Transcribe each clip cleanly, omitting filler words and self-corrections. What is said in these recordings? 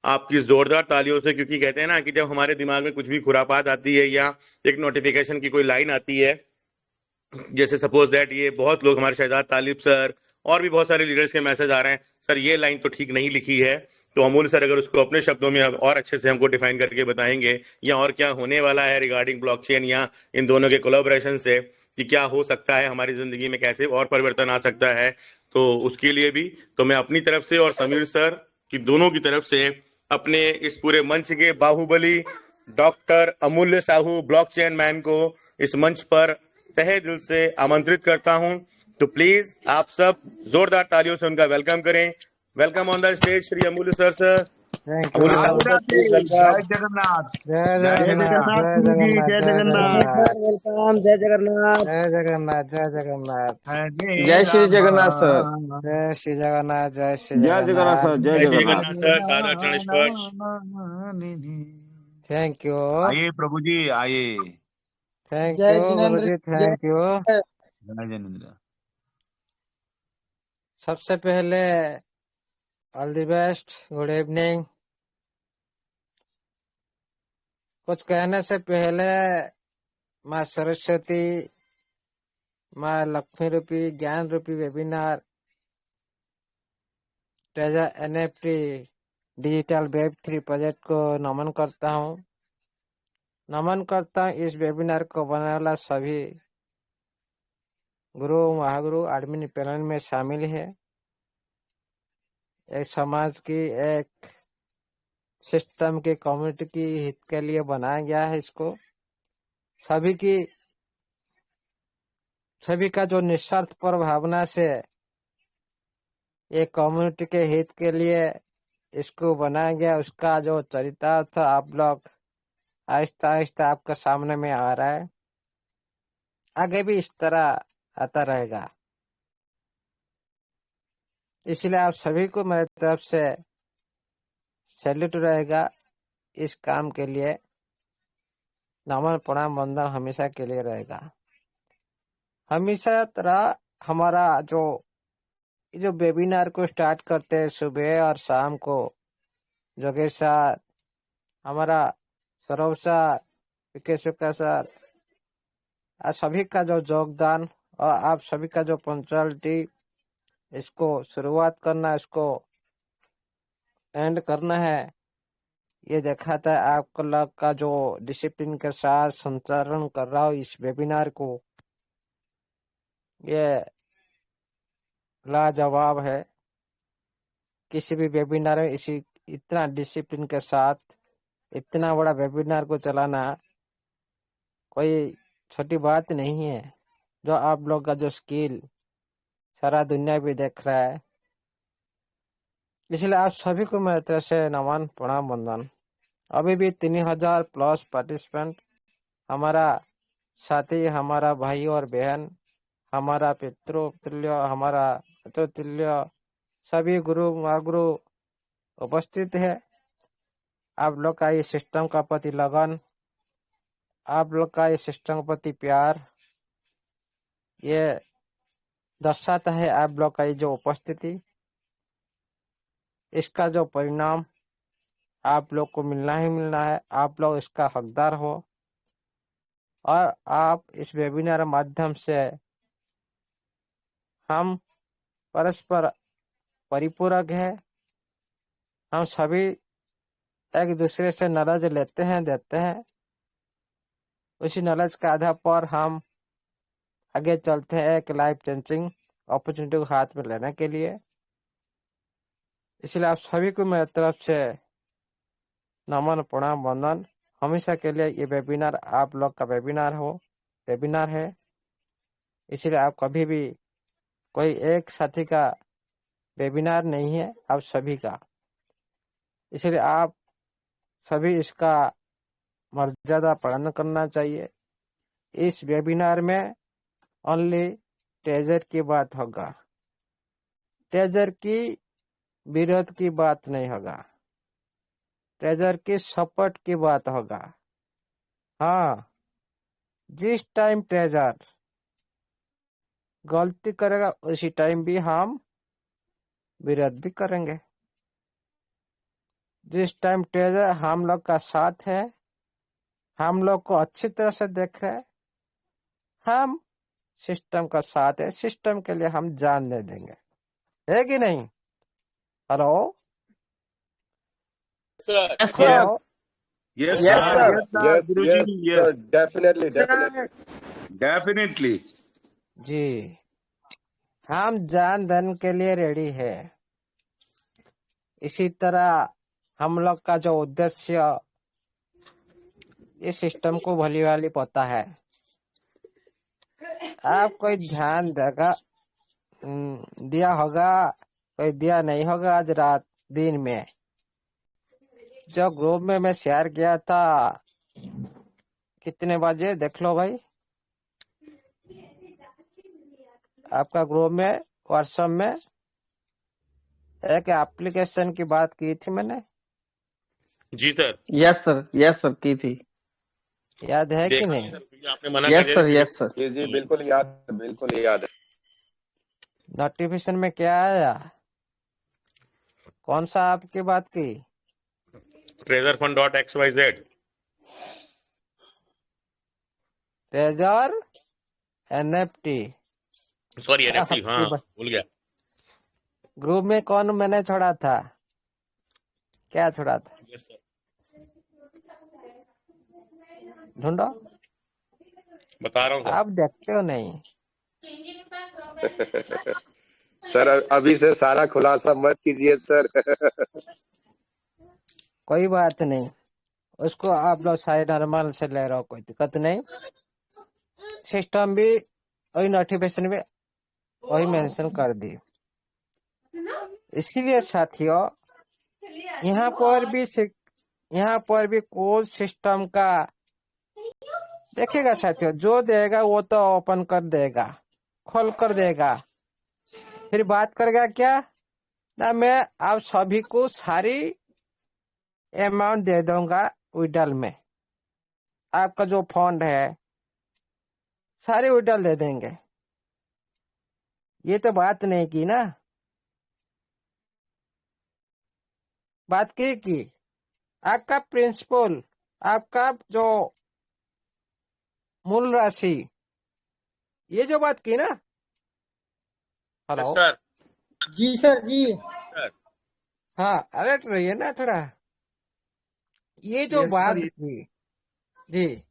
आपकी जोरदार तालियों से, क्योंकि कहते हैं ना कि जब हमारे दिमाग में कुछ भी खुरापात आती है या एक नोटिफिकेशन की कोई लाइन आती है, जैसे सपोज दैट ये बहुत लोग हमारे शहजाद तालिब सर और भी बहुत सारे लीडर्स के मैसेज आ रहे हैं, सर ये लाइन तो ठीक नहीं लिखी है, तो अमूल सर अगर उसको अपने शब्दों में और अच्छे से हमको डिफाइन करके बताएंगे या और क्या होने वाला है रिगार्डिंग ब्लॉकचेन या इन दोनों के कोलैबोरेशन से, कि क्या हो सकता है हमारी जिंदगी में, कैसे और परिवर्तन आ सकता है, तो उसके लिए भी तो मैं अपनी तरफ से और समीर सर की दोनों की तरफ से अपने इस पूरे मंच के बाहुबली डॉक्टर अमूल्य साहू ब्लॉकचेन मैन को इस मंच पर तहे दिल से आमंत्रित करता हूं। तो प्लीज आप सब जोरदार तालियों से उनका वेलकम करें। Welcome on the stage Shri अमूल्य सर। Thank you. अमूल्य साहू सर प्लीज जय वेलकम। जगन्नाथ। जय जय जय जगन्नाथ, जगन्नाथ जय जगन्नाथ। प्रभु जी, जगन्नाथ, जय जय जगन्नाथ। जगन्नाथ, वेलकम, जय जगन्नाथ। जय जगन्नाथ, जय जगन्नाथ, हरे जय श्री राम जगन्नाथ सर। जय श्री जगन्नाथ, जय श्री जय जगन्नाथ जगन्नाथ। सर, जय जय श्री जगन्नाथ। जगन्नाथ सर, सादर चरण स्पर्श। थैंक यू, आइए प्रभु जी आइए। थैंक जय यू गुरु जिनेन्द्र, जी, जय। Thank you. जय जिनेन्द्र। सबसे पहले all the best, good evening. कुछ कहने से पहले माँ सरस्वती, माँ लक्ष्मी रूपी ज्ञान रूपी webinar treasure NFT digital web 3 project को नमन करता हूँ। नमन करता हूँ इस वेबिनार को बनाने वाला सभी गुरु महागुरु एडमिन पैनल में शामिल है। एक समाज की एक सिस्टम की कम्युनिटी की हित के लिए बनाया गया है। इसको सभी का जो निस्वार्थ पर भावना से एक कम्युनिटी के हित के लिए इसको बनाया गया, उसका जो चरितार्थ आप लोग आहिस्ता आहिस्ता आपके सामने में आ रहा है। आगे भी इस तरह आता रहेगा। इसलिए आप सभी को मेरी तरफ से सैल्यूट रहेगा। इस काम के लिए नमन प्रणाम वंदन हमेशा के लिए रहेगा। हमेशा तरह हमारा जो वेबिनार को स्टार्ट करते हैं सुबह और शाम को, जोगेश सर, हमारा सौरभ सर, विकेश शुक्ला सर, आप सभी का जो योगदान और आप सभी का जो पंक्चुअलिटी, इसको शुरुआत करना, इसको एंड करना है, ये दिखाता है आपका लोग का जो डिसिप्लिन के साथ संचालन कर रहा हो इस वेबिनार को। ये लाजवाब है। किसी भी वेबिनार में इसी इतना डिसिप्लिन के साथ इतना बड़ा वेबिनार को चलाना कोई छोटी बात नहीं है। जो आप लोग का जो स्किल सारा दुनिया भी देख रहा है, इसलिए आप सभी को मेरी तरफ से नमन प्रणाम वंदन। अभी भी 3000 प्लस पार्टिसिपेंट, हमारा साथी, हमारा भाई और बहन, हमारा पितृतुल्य, हमारा पितृतुल्य सभी गुरु महागुरु उपस्थित है। आप लोग का ये सिस्टम का प्रति लगन, आप लोग का ये सिस्टम के प्रति प्यार, ये दर्शाता है आप लोग का ये जो उपस्थिति, इसका जो परिणाम आप लोग को मिलना ही मिलना है। आप लोग इसका हकदार हो और आप इस वेबिनार माध्यम से हम परस्पर परिपूरक है। हम सभी एक दूसरे से नॉलेज लेते हैं, देते हैं। उसी नॉलेज के आधार पर हम आगे चलते हैं एक लाइफ चेंजिंग अपॉर्चुनिटी को हाथ में लेने के लिए। इसलिए आप सभी को मेरी तरफ से नमन प्रणाम वंदन। हमेशा के लिए ये वेबिनार आप लोग का वेबिनार है। इसलिए आप कभी भी कोई एक साथी का वेबिनार नहीं है, आप सभी का। इसलिए आप सभी इसका मर्यादा पालन करना चाहिए। इस वेबिनार में ओनली ट्रेजर की बात होगा, ट्रेजर की विरोध की बात नहीं होगा, ट्रेजर की सपोर्ट की बात होगा। हाँ, जिस टाइम ट्रेजर गलती करेगा उसी टाइम भी हम विरोध भी करेंगे। जिस टाइम ट्रेजर हम लोग का साथ है, हम लोग को अच्छी तरह से देख रहे हैं, हम सिस्टम का साथ है, सिस्टम के लिए हम जान दे देंगे, है कि नहीं? Hello sir Yes, Yes, sir. Hello Yes, yes, sir. sir. Yes, sir. Yes, Guruji. yes, Yes. sir. Definitely, Sir, definitely. Definitely. जी, हम जान देने के लिए रेडी है। इसी तरह हम लोग का जो उद्देश्य, इस सिस्टम को भली भाली पता है। आप कोई ध्यान देगा, दिया होगा, कोई दिया नहीं होगा। आज रात दिन में जो ग्रुप में मैं शेयर किया था, कितने बजे देख लो भाई, आपका ग्रुप में व्हाट्सएप में एक एप्लीकेशन की बात की थी मैंने, जी sir, yes, sir. Yes, sir. की थी। याद है कि देखा नहीं? नहीं सर, क्योंकि आपने मना कर Yes, दिया sir. था Yes, sir. जी बिल्कुल याद है। नोटिफिकेशन में क्या आया? कौन सा आपकी बात की? treasurefund.xyz। Treasure NFT sorry NFT, हाँ आपकी भूल गया। ग्रुप में कौन मैंने छोड़ा था? क्या छोड़ा था? यस सर, ढूंढो, बता रहा हूँ सर। आप देखते हो नहीं। सर अभी से सारा खुलासा मत कीजिए सर। कोई बात नहीं, उसको आप लोग सारे नॉर्मल से ले रहे हो, कोई दिक्कत नहीं। सिस्टम भी वही नोटिफिकेशन भी वही मेंशन कर दी। इसीलिए साथियों, यहाँ पर भी कोड सिस्टम का देखिएगा साथियों, जो देगा वो तो ओपन कर देगा, खोल कर देगा, फिर बात करेगा क्या ना, मैं आप सभी को सारी अमाउंट दे दूंगा विड्रॉल में, आपका जो फंड है सारे विड्रॉल दे देंगे। ये तो बात नहीं की ना, बात की आपका प्रिंसिपल, आपका जो मूल राशि, ये जो बात की ना। Hello yes sir. जी सर जी। सर हाँ, अलर्ट रहिए ना थोड़ा। ये जो Yes, बात sir. की जी,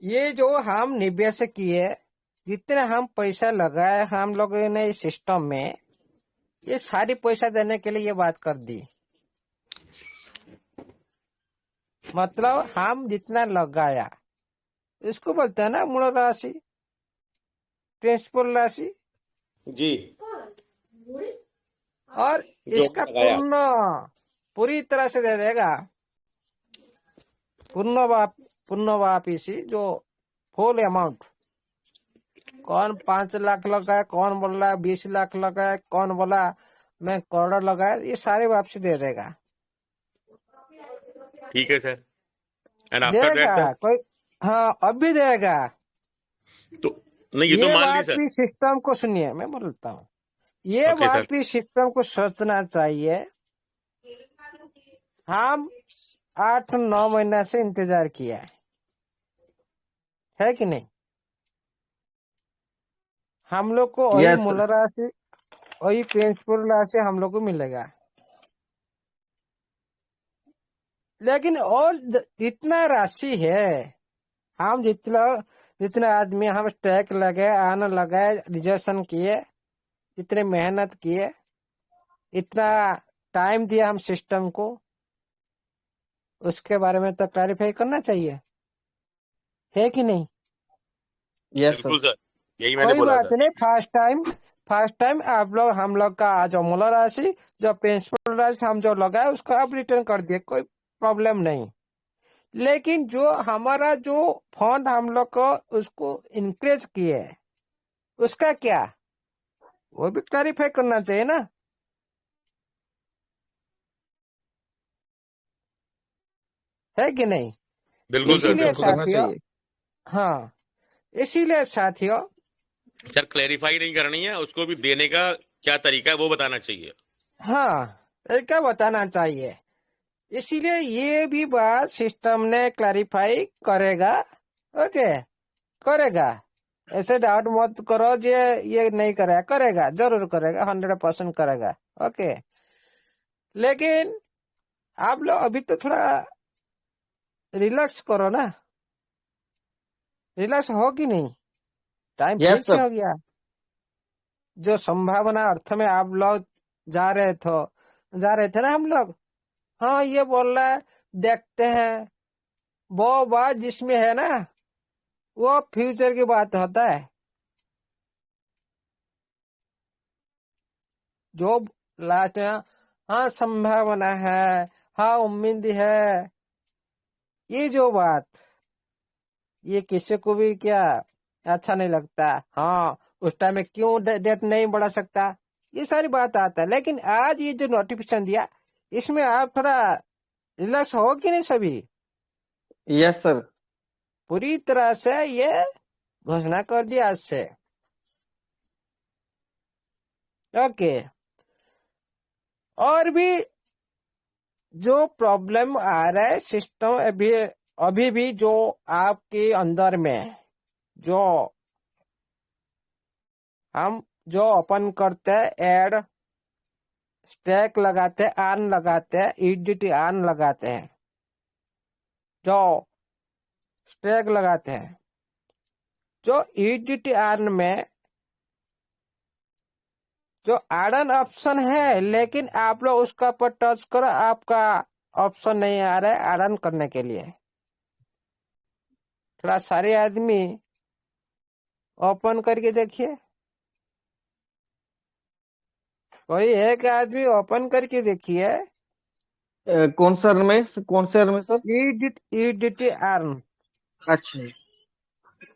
ये जो हम निवेश किए, जितने हम पैसा लगाए हम लोगों ने इस सिस्टम में, ये सारी पैसा देने के लिए ये बात कर दी। मतलब हम जितना लगाया इसको बोलते हैं ना मूल राशि, प्रिंसिपल राशि, जी, और जो इसका लगाया। पूरी तरह से दे देगा, पूर्ण वापिसी, जो फुल अमाउंट। कौन 5 लाख लगाया, कौन बोला 20 लाख लगाया, कौन बोला मैं करोड़ लगाया, ये सारी वापसी दे देगा। ठीक है सर। एंड आफ्टर दैट देगा सर, कोई, हाँ अब भी देगा। तो नहीं, ये तो ये मान ली बात सर। भी सिस्टम को सुनिए, मैं बोलता हूँ, ये ओके बात सर। भी सिस्टम को सोचना चाहिए। हम 8-9 महीना से इंतजार किया है कि नहीं? हम लोग को वही Yes, sir. मूल राशि, वही प्रिंसिपल राशि हम लोग को मिलेगा। लेकिन और जितना राशि है, हम जितने आदमी हम स्टैक लगाए, आना लगाए, रिजर्वेशन किए, इतने मेहनत किए, इतना टाइम दिया हम सिस्टम को, उसके बारे में तो क्लैरिफाई करना चाहिए, है कि नहीं? Yes, sir. बिल्कुल सर, यही मैंने कोई बोला बात सर। नहीं, फर्स्ट टाइम आप लोग, हम लोग का जो मूल राशि, जो प्रिंसिपल राशि हम जो लगाए उसको आप रिटर्न कर दिए, कोई प्रॉब्लम नहीं। लेकिन जो हमारा जो फंड हम लोग को उसको इंक्रीज किए, उसका क्या, वो भी क्लैरिफाई करना चाहिए ना, है कि नहीं? बिल्कुल सर, इसीलिए बिल्कुल। करना साथियों, चाहिए। हाँ, इसीलिए साथियों, सर क्लेरिफाई नहीं करनी है, उसको भी देने का क्या तरीका है वो बताना चाहिए। हाँ, ये क्या बताना चाहिए। इसीलिए ये भी बात सिस्टम ने क्लैरिफाई करेगा। ओके, करेगा। ऐसे डाउट मत करो ये नहीं करेगा, करेगा, जरूर करेगा, 100% करेगा। ओके, लेकिन आप लोग अभी तो थोड़ा रिलैक्स करो ना। रिलैक्स हो कि नहीं? टाइम यस फिर से सर। हो गया। जो संभावना अर्थ में आप लोग जा रहे थे ना हम लोग। हाँ, ये बोल रहा है, देखते हैं। वो बात जिसमें है ना, वो फ्यूचर की बात होता है। जो लास्ट में हाँ संभावना है, हाँ उम्मीद है, ये जो बात, ये किसी को भी क्या अच्छा नहीं लगता। हाँ, उस टाइम में क्यों डेट नहीं बढ़ा सकता, ये सारी बात आता है। लेकिन आज ये जो नोटिफिकेशन दिया, इसमें आप थोड़ा रिलैक्स हो कि नहीं सभी? Yes sir. पूरी तरह से ये घोषणा कर दिया आज से। ओके, और भी जो प्रॉब्लम आ रहा है सिस्टम अभी अभी भी जो आपके अंदर में जो हम जो ओपन करते हैं, ऐड स्टैक लगाते हैं, आन लगाते हैं, ईडीटी आन लगाते हैं, जो स्टैक लगाते हैं, जो ईडीटी आन में जो एडन ऑप्शन है, लेकिन आप लोग उसका पर टच करो, आपका ऑप्शन नहीं आ रहा है एडन करने के लिए। थोड़ा सारे आदमी ओपन करके देखिए। कोई एक आदमी ओपन करके देखिए। कौन से में सर? EDT arm. अच्छा।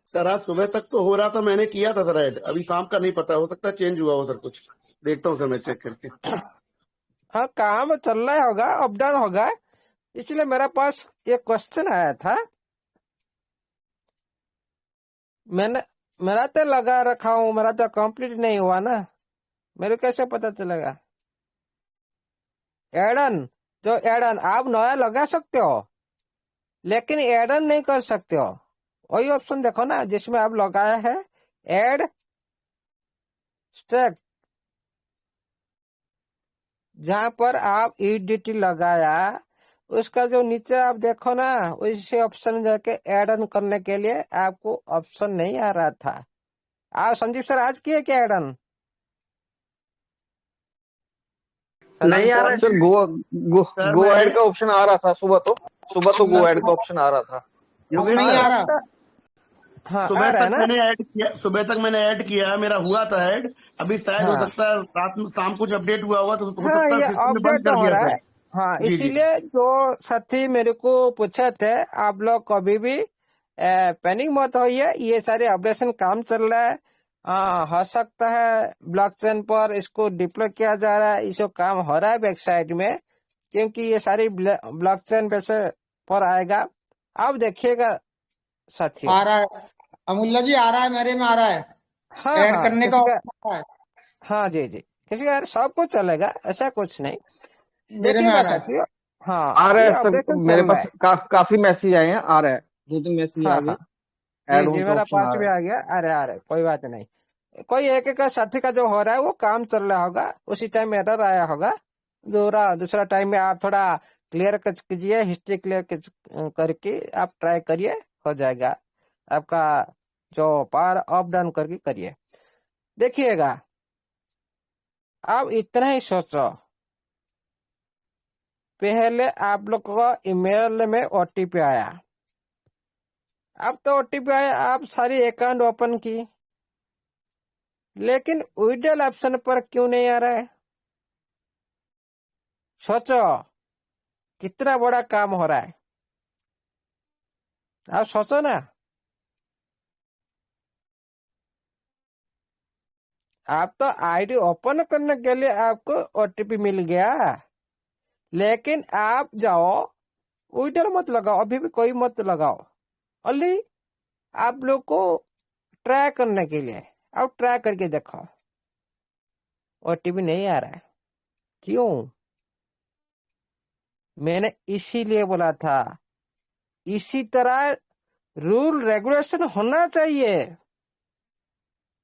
सर आज सुबह तक तो हो रहा था, मैंने किया था सर ऐड। अभी शाम का नहीं पता, हो सकता है चेंज हुआ हो सर कुछ। देखता हूँ सर मैं चेक करके। हाँ, काम चल रहा होगा, अप डाउन होगा। इसलिए मेरे पास एक क्वेश्चन आया था। मैंने मेरा तो लगा रखा हूँ, मेरा तो कंप्लीट नहीं हुआ ना, मेरे कैसे पता चलेगा? एडन, जो एडन आप नया लगा सकते हो, लेकिन एडन नहीं कर सकते हो। वही ऑप्शन देखो ना जिसमें आप लगाया है, एड स्टैक, जहां पर आप ईडीटी लगाया, उसका जो नीचे आप देखो ना, उसी ऑप्शन में जाके एड ऑन करने के लिए आपको ऑप्शन नहीं आ रहा था। आप संजीव सर आज किए क्या एड ऑन? नहीं आ रहा है सर। गो सर गो मैंने ऐड का ऑप्शन आ रहा था सुबह तो गो ऐड का ऑप्शन आ रहा था। योगेश नहीं सर आ रहा। हाँ, आ सुबह रहा है तक ना। मैंने ऐड किया, सुबह तक मैंने ऐड किया, मेरा हुआ था ऐड। अभी शायद हो हाँ सकता है रात में शाम कुछ अपडेट हुआ होगा, तो हो हाँ, सकता है ये सिस्टम ने बंद अपडेट कर हो दिया रहा है। सर। हाँ, जी जी। इसीलिए जो साथी मेरे को पूछे थे, आप लोग कभी भी पैनिक मत होइए, ये सारे अपडेशन काम चल रहा है। हो सकता है ब्लॉकचेन पर इसको डिप्लॉय किया जा रहा है, इसको काम हो रहा है बैक साइड में, क्योंकि ये सारी ब्लॉकचेन वैसे पर आएगा। आप देखिएगा साथियों। आ रहा है अमूल्य जी, आ रहा है, मेरे में आ रहा है। हाँ ऐड हाँ, करने का किसी का, ऑप्शन आ रहा है। हाँ जी जी, किसी का सब कुछ चलेगा, ऐसा कुछ नहीं। मेरे में आ देखिएगा रहा है। साथियों। हाँ, आ रहा ये है सर। ऑपरेशन मेरे चल रहा पास है। काफी मैसेज आए हैं। आ रहा है, 2-3 मैसेज हाँ आ हाँ, गए। जी ऐड जी, ऑन का मेरा ऑप्शन पास आ भी रहा है। आ गया। अरे कोई बात नहीं। कोई एक एक का साथी का जो हो रहा है वो काम चल रहा होगा, उसी टाइम एरर आया होगा। दूसरा टाइम में आप थोड़ा क्लियर कीजिए, हिस्ट्री क्लियर करके आप ट्राई करिए, हो जाएगा आपका। जो पावर अप डाउन करके करिए, देखिएगा। आप इतना ही सोचो, पहले आप लोग को ईमेल में ओटीपी आया, अब तो ओटीपी आया, आप सारी अकाउंट ओपन की, लेकिन विड्रॉल ऑप्शन पर क्यों नहीं आ रहा है? सोचो कितना बड़ा काम हो रहा है, आप सोचो ना। आप तो आईडी ओपन करने के लिए आपको ओटीपी मिल गया, लेकिन आप जाओ, विड्रॉल मत लगाओ, अभी भी कोई मत लगाओ। ओनली आप लोग को ट्राई करने के लिए, आप ट्राई करके देखो, ओटीपी नहीं आ रहा है, क्यों? मैंने इसीलिए बोला था, इसी तरह रूल रेगुलेशन होना चाहिए,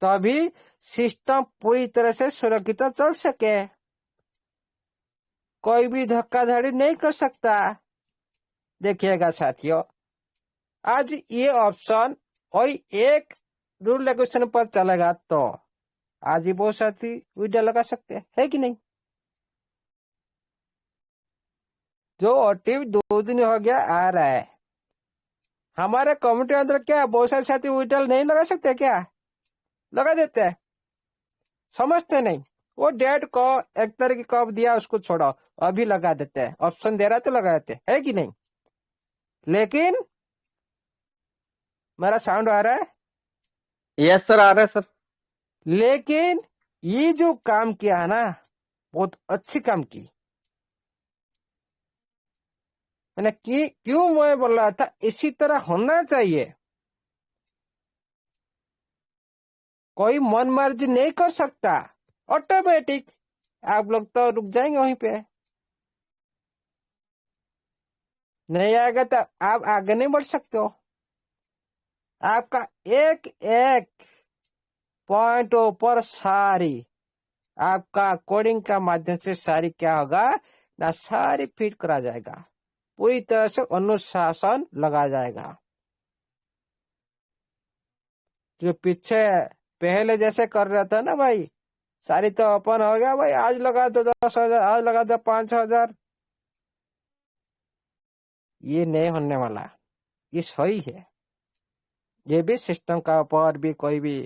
तभी सिस्टम पूरी तरह से सुरक्षित चल सके। कोई भी धोखाधड़ी नहीं कर सकता। देखिएगा साथियों, आज ये ऑप्शन कोई एक रूल रेगुलेशन पर चलेगा तो आज ही बहुत साथी वीडियो लगा सकते हैं, है कि नहीं? जो ओटीपी 2 दिन हो गया आ रहा है, हमारे कम्युनिटी अंदर क्या बहुत सारे साथी वीडियो नहीं लगा सकते क्या? लगा देते हैं, समझते नहीं। वो डेट को एक तारीख कब दिया उसको छोड़ो, अभी लगा देते हैं, ऑप्शन दे रहा है तो लगा देते हैं, है कि नहीं? लेकिन मेरा साउंड आ रहा है? यस सर, आ रहा है सर। लेकिन ये जो काम किया है ना, बहुत अच्छी काम की। मैंने क्यों मैं बोल रहा था इसी तरह होना चाहिए। कोई मन मर्जी नहीं कर सकता, ऑटोमेटिक आप लोग तो रुक जाएंगे वहीं पे। नहीं आएगा तो आप आगे नहीं बढ़ सकते हो। आपका एक एक पॉइंट ऊपर सारी आपका कोडिंग का माध्यम से सारी क्या होगा ना, सारी फिट करा जाएगा, पूरी तरह से अनुशासन लगा जाएगा। जो पीछे पहले जैसे कर रहा था ना भाई, सारी तो ओपन हो गया भाई, आज लगा दो 10,000, आज लगा दो 5,000, ये नहीं होने वाला। ये सही है, ये भी सिस्टम का ऊपर भी कोई भी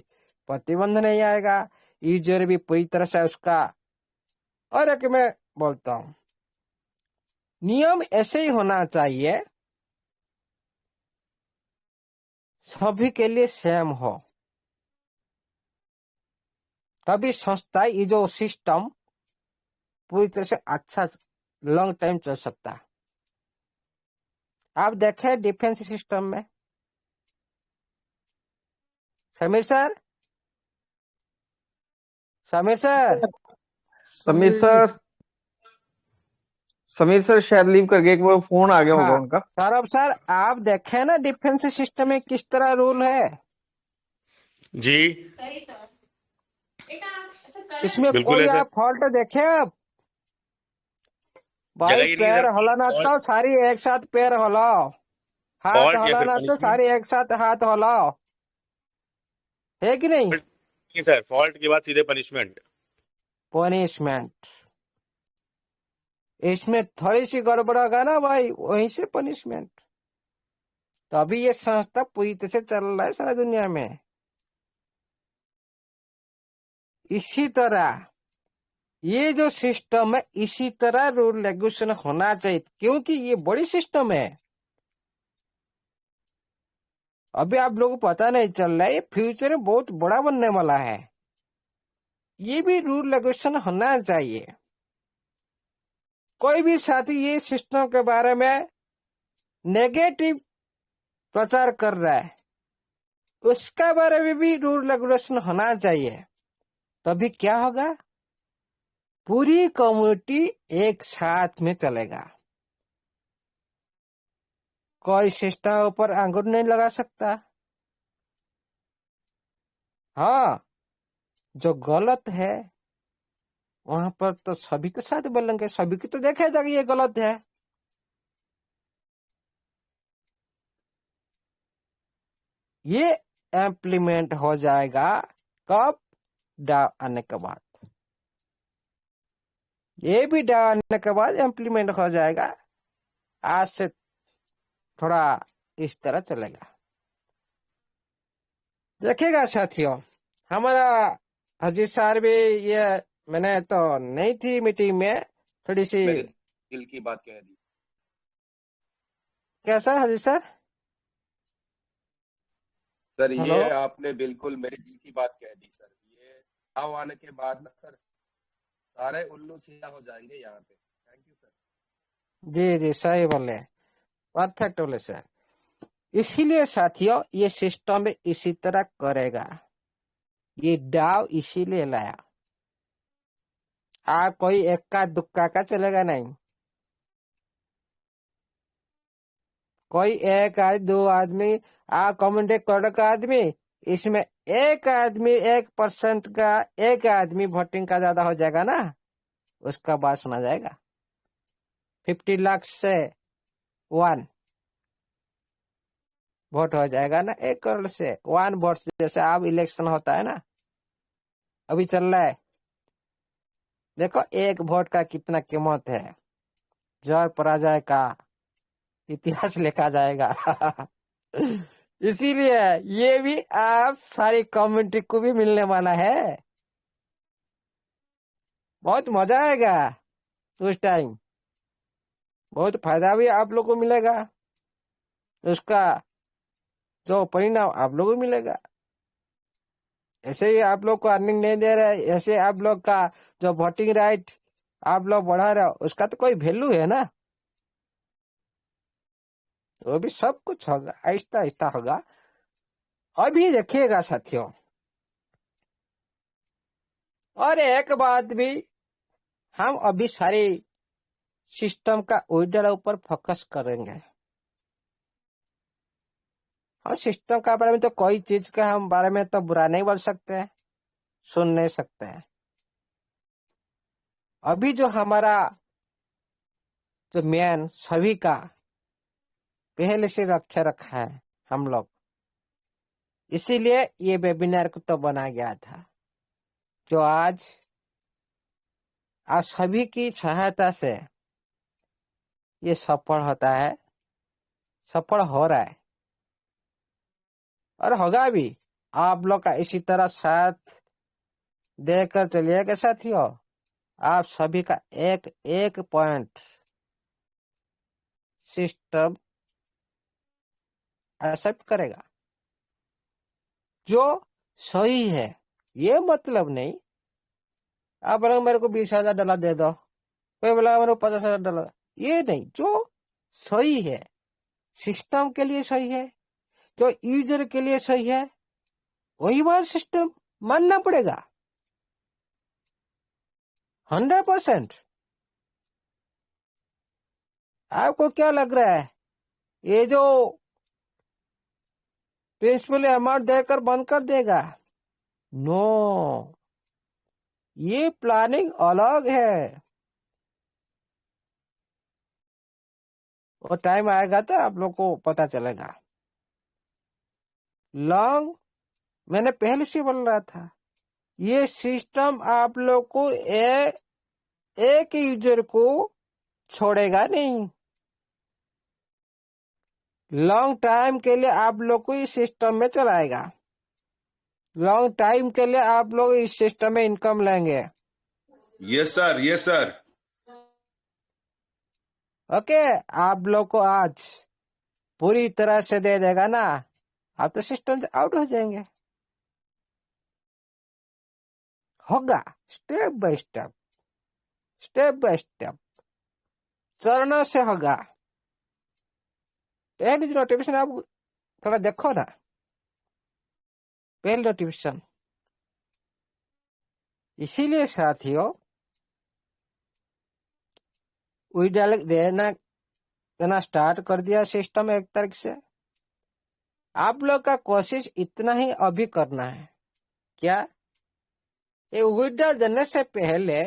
प्रतिबंध नहीं आएगा, यूजर भी पूरी तरह से उसका। और एक मैं बोलता हूं, नियम ऐसे ही होना चाहिए, सभी के लिए सेम हो, तभी संस्था ये जो सिस्टम पूरी तरह से अच्छा लॉन्ग टाइम चल सकता है। आप देखें डिफेंस सिस्टम में, Sameer sir, Sameer sir, Sameer sir, Sameer sir शायद लीव कर गए, एक बार फोन आ गया होगा हाँ उनका। सौरभ सर, आप देखें ना डिफेंस सिस्टम में किस तरह रूल है, जी इसमें बिल्कुल कोई है सर। आप फॉल्ट देखे आप? जगह भाई ही नहीं है पैर सर। हिलाना तो सारी एक साथ पैर हिलाओ, हाथ फॉल्ट या फिर हिलाना तो पनिशमेंट। सारी एक साथ हाथ हिलाओ, है कि नहीं? नहीं सर, फॉल्ट के बाद सीधे पनिशमेंट। पनिशमेंट, इसमें थोड़ी सी गड़बड़ होगा ना भाई, वहीं से पनिशमेंट। तभी ये संस्था पूरी तरह से चल रहा है सारा दुनिया में। इसी तरह ये जो सिस्टम है, इसी तरह रूल रेगुलेशन होना चाहिए, क्योंकि ये बड़ी सिस्टम है। अभी आप लोगों को पता नहीं चल रहा है, ये फ्यूचर में बहुत बड़ा बनने वाला है। ये भी रूल रेगुलेशन होना चाहिए। कोई भी साथी ये सिस्टम के बारे में नेगेटिव प्रचार कर रहा है, उसका बारे में भी रूल रेगुलेशन होना चाहिए, तभी क्या होगा, पूरी कम्युनिटी एक साथ में चलेगा। कोई सिस्टम ऊपर आंगुर नहीं लगा सकता। हाँ, जो गलत है वहां पर तो सभी के साथ बोलेंगे, सभी को तो देखा जाएगा ये गलत है। ये इम्प्लीमेंट हो जाएगा कब? डाव आने के बाद। ये भी डाव आने के बाद इम्प्लीमेंट हो जाएगा। आज से थोड़ा इस तरह चलेगा। देखिएगा साथियों, हमारा अजीत सर भी, ये मैंने तो नहीं थी मीटिंग में, थोड़ी सी मेरे दिल की बात कह दी कैसा अजीत सर? सर। हेलो, ये आपने बिल्कुल मेरे दिल की बात कह दी सर। ये गाँव आने के बाद ना सर, सारे उल्लू सीधा हो जाएंगे यहाँ पे। Thank you sir. जी जी सही बोले, परफेक्ट बोले सर। इसीलिए साथियों ये सिस्टम इसी तरह करेगा, ये डाव इसीलिए लाया। कोई इक्का दुक्का का चलेगा नहीं। कोई एक आदमी, दो आदमी, कमेंट 1 करोड़ का आदमी, इसमें एक आदमी 1% का, एक आदमी वोटिंग का ज्यादा हो जाएगा ना, उसका बात सुना जाएगा। 50 लाख से 1 वोट हो जाएगा ना, 1 करोड़ से 1 वोट। जैसे अब इलेक्शन होता है ना, अभी चल रहा है, देखो 1 वोट का कितना कीमत है। जय पराजय का इतिहास लिखा जाएगा। इसीलिए ये भी आप सारी कम्युनिटी को भी मिलने वाला है, बहुत मजा आएगा उस टाइम, बहुत फायदा भी आप लोग को मिलेगा, उसका जो परिणाम आप लोग को मिलेगा। ऐसे ही आप लोग को अर्निंग नहीं दे रहे, ऐसे आप लोग का जो वोटिंग राइट आप लोग बढ़ा रहे हो, उसका तो कोई वैल्यू है ना, वो भी सब कुछ होगा, आहिस्ता आहिस्ता होगा। अभी देखिएगा साथियों, और एक बात भी, हम अभी सारे सिस्टम का विड्रॉल ऊपर फोकस करेंगे। और सिस्टम का बारे में तो कोई चीज का हम बारे में तो बुरा नहीं बोल सकते, सुन नहीं सकते हैं। अभी जो हमारा जो मेन सभी का पहले से रखा है हम लोग, इसीलिए ये वेबिनार को तो बनाया गया था, जो आज सभी की सहायता से ये सफल होता है, सफल हो रहा है और होगा भी। आप लोग का इसी तरह साथ देकर चलिएगा साथियों, आप सभी का एक एक पॉइंट सिस्टम एक्सेप्ट करेगा जो सही है। ये मतलब नहीं आप बोला मेरे को 20,000 डॉलर दे दो, कोई बोला मेरे को 50,000 डॉलर, ये नहीं, जो सही है, सिस्टम के लिए सही है, जो यूजर के लिए सही है, वही बात सिस्टम मानना पड़ेगा 100%। आपको क्या लग रहा है ये जो प्रिंसिपल अमाउंट देकर बंद कर देगा? नो, ये प्लानिंग अलग है, और टाइम आएगा तो आप लोग को पता चलेगा। लॉन्ग मैंने पहले से बोल रहा था, ये सिस्टम आप लोग को एक यूजर को छोड़ेगा नहीं। लॉन्ग टाइम के लिए आप लोग को इस सिस्टम में चलाएगा, लॉन्ग टाइम के लिए आप लोग इस सिस्टम में इनकम लेंगे। Yes sir, yes sir. Okay, आप लोग को आज पूरी तरह से दे देगा ना, आप तो सिस्टम से आउट हो जाएंगे। होगा step by step, step by step, चरणों से होगा। पहली नोटिफिकेशन आप थोड़ा देखो ना, पहली नोटिफिकेशन। इसीलिए साथियों विड्रॉल देना स्टार्ट कर दिया सिस्टम 1 तारीख से। आप लोग का कोशिश इतना ही अभी करना है, क्या ये विड्रॉल देने से पहले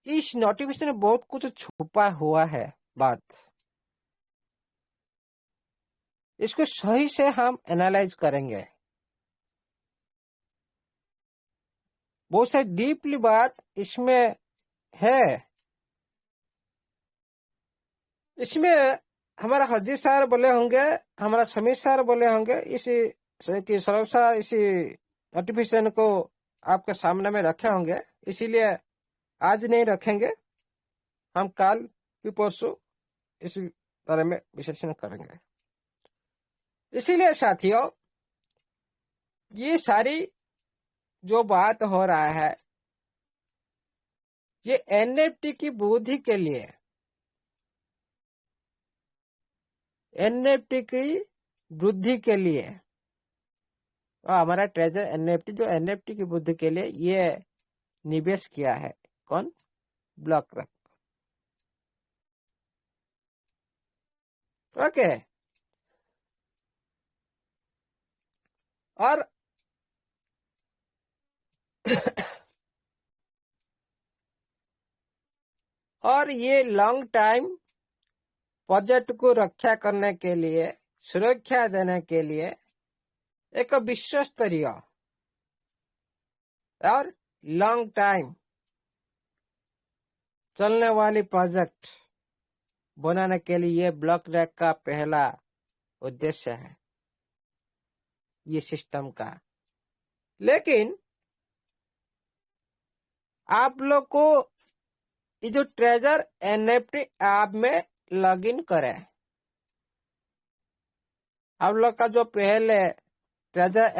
इस नोटिफिकेशन में बहुत कुछ छुपा हुआ है बात, इसको सही से हम एनालाइज करेंगे। बहुत सारी डीपली बात इसमें है। इसमें हमारा हजी सर बोले होंगे, हमारा समीर सर बोले होंगे, इसी सौरभ सर इसी नोटिफिकेशन को आपके सामने में रखे होंगे, इसीलिए आज नहीं रखेंगे, हम कल की परसों इस बारे में विश्लेषण करेंगे। इसीलिए साथियों ये सारी जो बात हो रहा है, ये एनएफटी की वृद्धि के लिए, एनएफटी की वृद्धि के लिए, और हमारा ट्रेजर एनएफटी जो एनएफटी की वृद्धि के लिए ये निवेश किया है, कौन? Block rock. ओके, और और ये लॉन्ग टाइम प्रोजेक्ट को रक्षा करने के लिए, सुरक्षा देने के लिए एक विश्व स्तरीय और लॉन्ग टाइम चलने वाली प्रोजेक्ट बनाने के लिए ये ब्लॉक रैक का पहला उद्देश्य है ये सिस्टम का। लेकिन आप लोग को ये जो ट्रेजर एनएफटी ऐप में लॉगिन करें, आप लोग का जो पहले ट्रेजर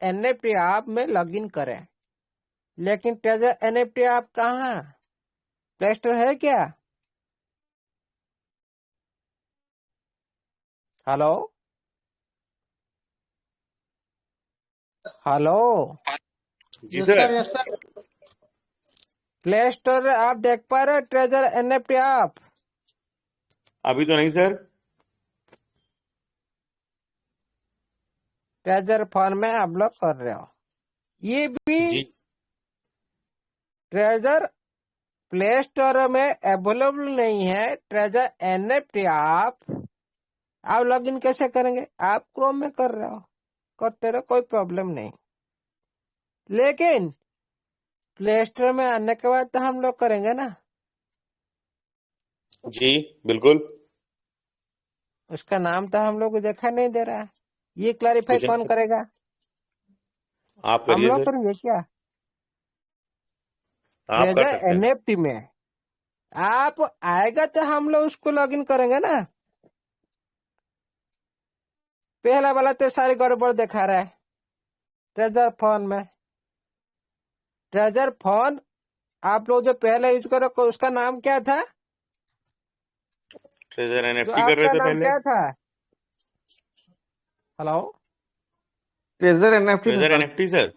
एनएफटी ऐप में लॉगिन करें। लेकिन ट्रेजर एनएफटी ऐप कहाँ, प्ले स्टोर है क्या? हेलो हेलो, जी yes sir. Sir, yes sir. Play store आप देख पा रहे हो ट्रेजर एनएफटी ऐप? अभी तो नहीं सर। ट्रेजर फोन में आप लोग कर रहे हो। ये भी जी ट्रेजर प्ले स्टोर में अवेलेबल नहीं है। ट्रेजर एनएफटी ऐप आप लॉगिन कैसे करेंगे? आप क्रोम में कर रहे हो, करते रहो, कोई प्रॉब्लम नहीं। लेकिन प्ले स्टोर में आने के बाद तो हम लोग करेंगे ना। जी बिल्कुल। उसका नाम तो हम लोग को देखा नहीं दे रहा है। ये क्लैरिफाई कुछ कौन करेगा? आप हम करिए लोग सर, करेंगे क्या? आप कर ट्रेजर सकते हैं सर। एनएफटी में आप आएगा तो हम लोग उसको लॉगिन करेंगे ना। पहला वाला तो सारी गड़बड़ दिखा रहा है ट्रेजर फोन में। ट्रेजर फोन आप लोग जो पहले यूज करो, उसका नाम क्या था? ट्रेजर जो एनएफटी कर रहे आपका थे नाम पहले। क्या था? हेलो, ट्रेजर एनएफटी था treasure sir. NFT sir.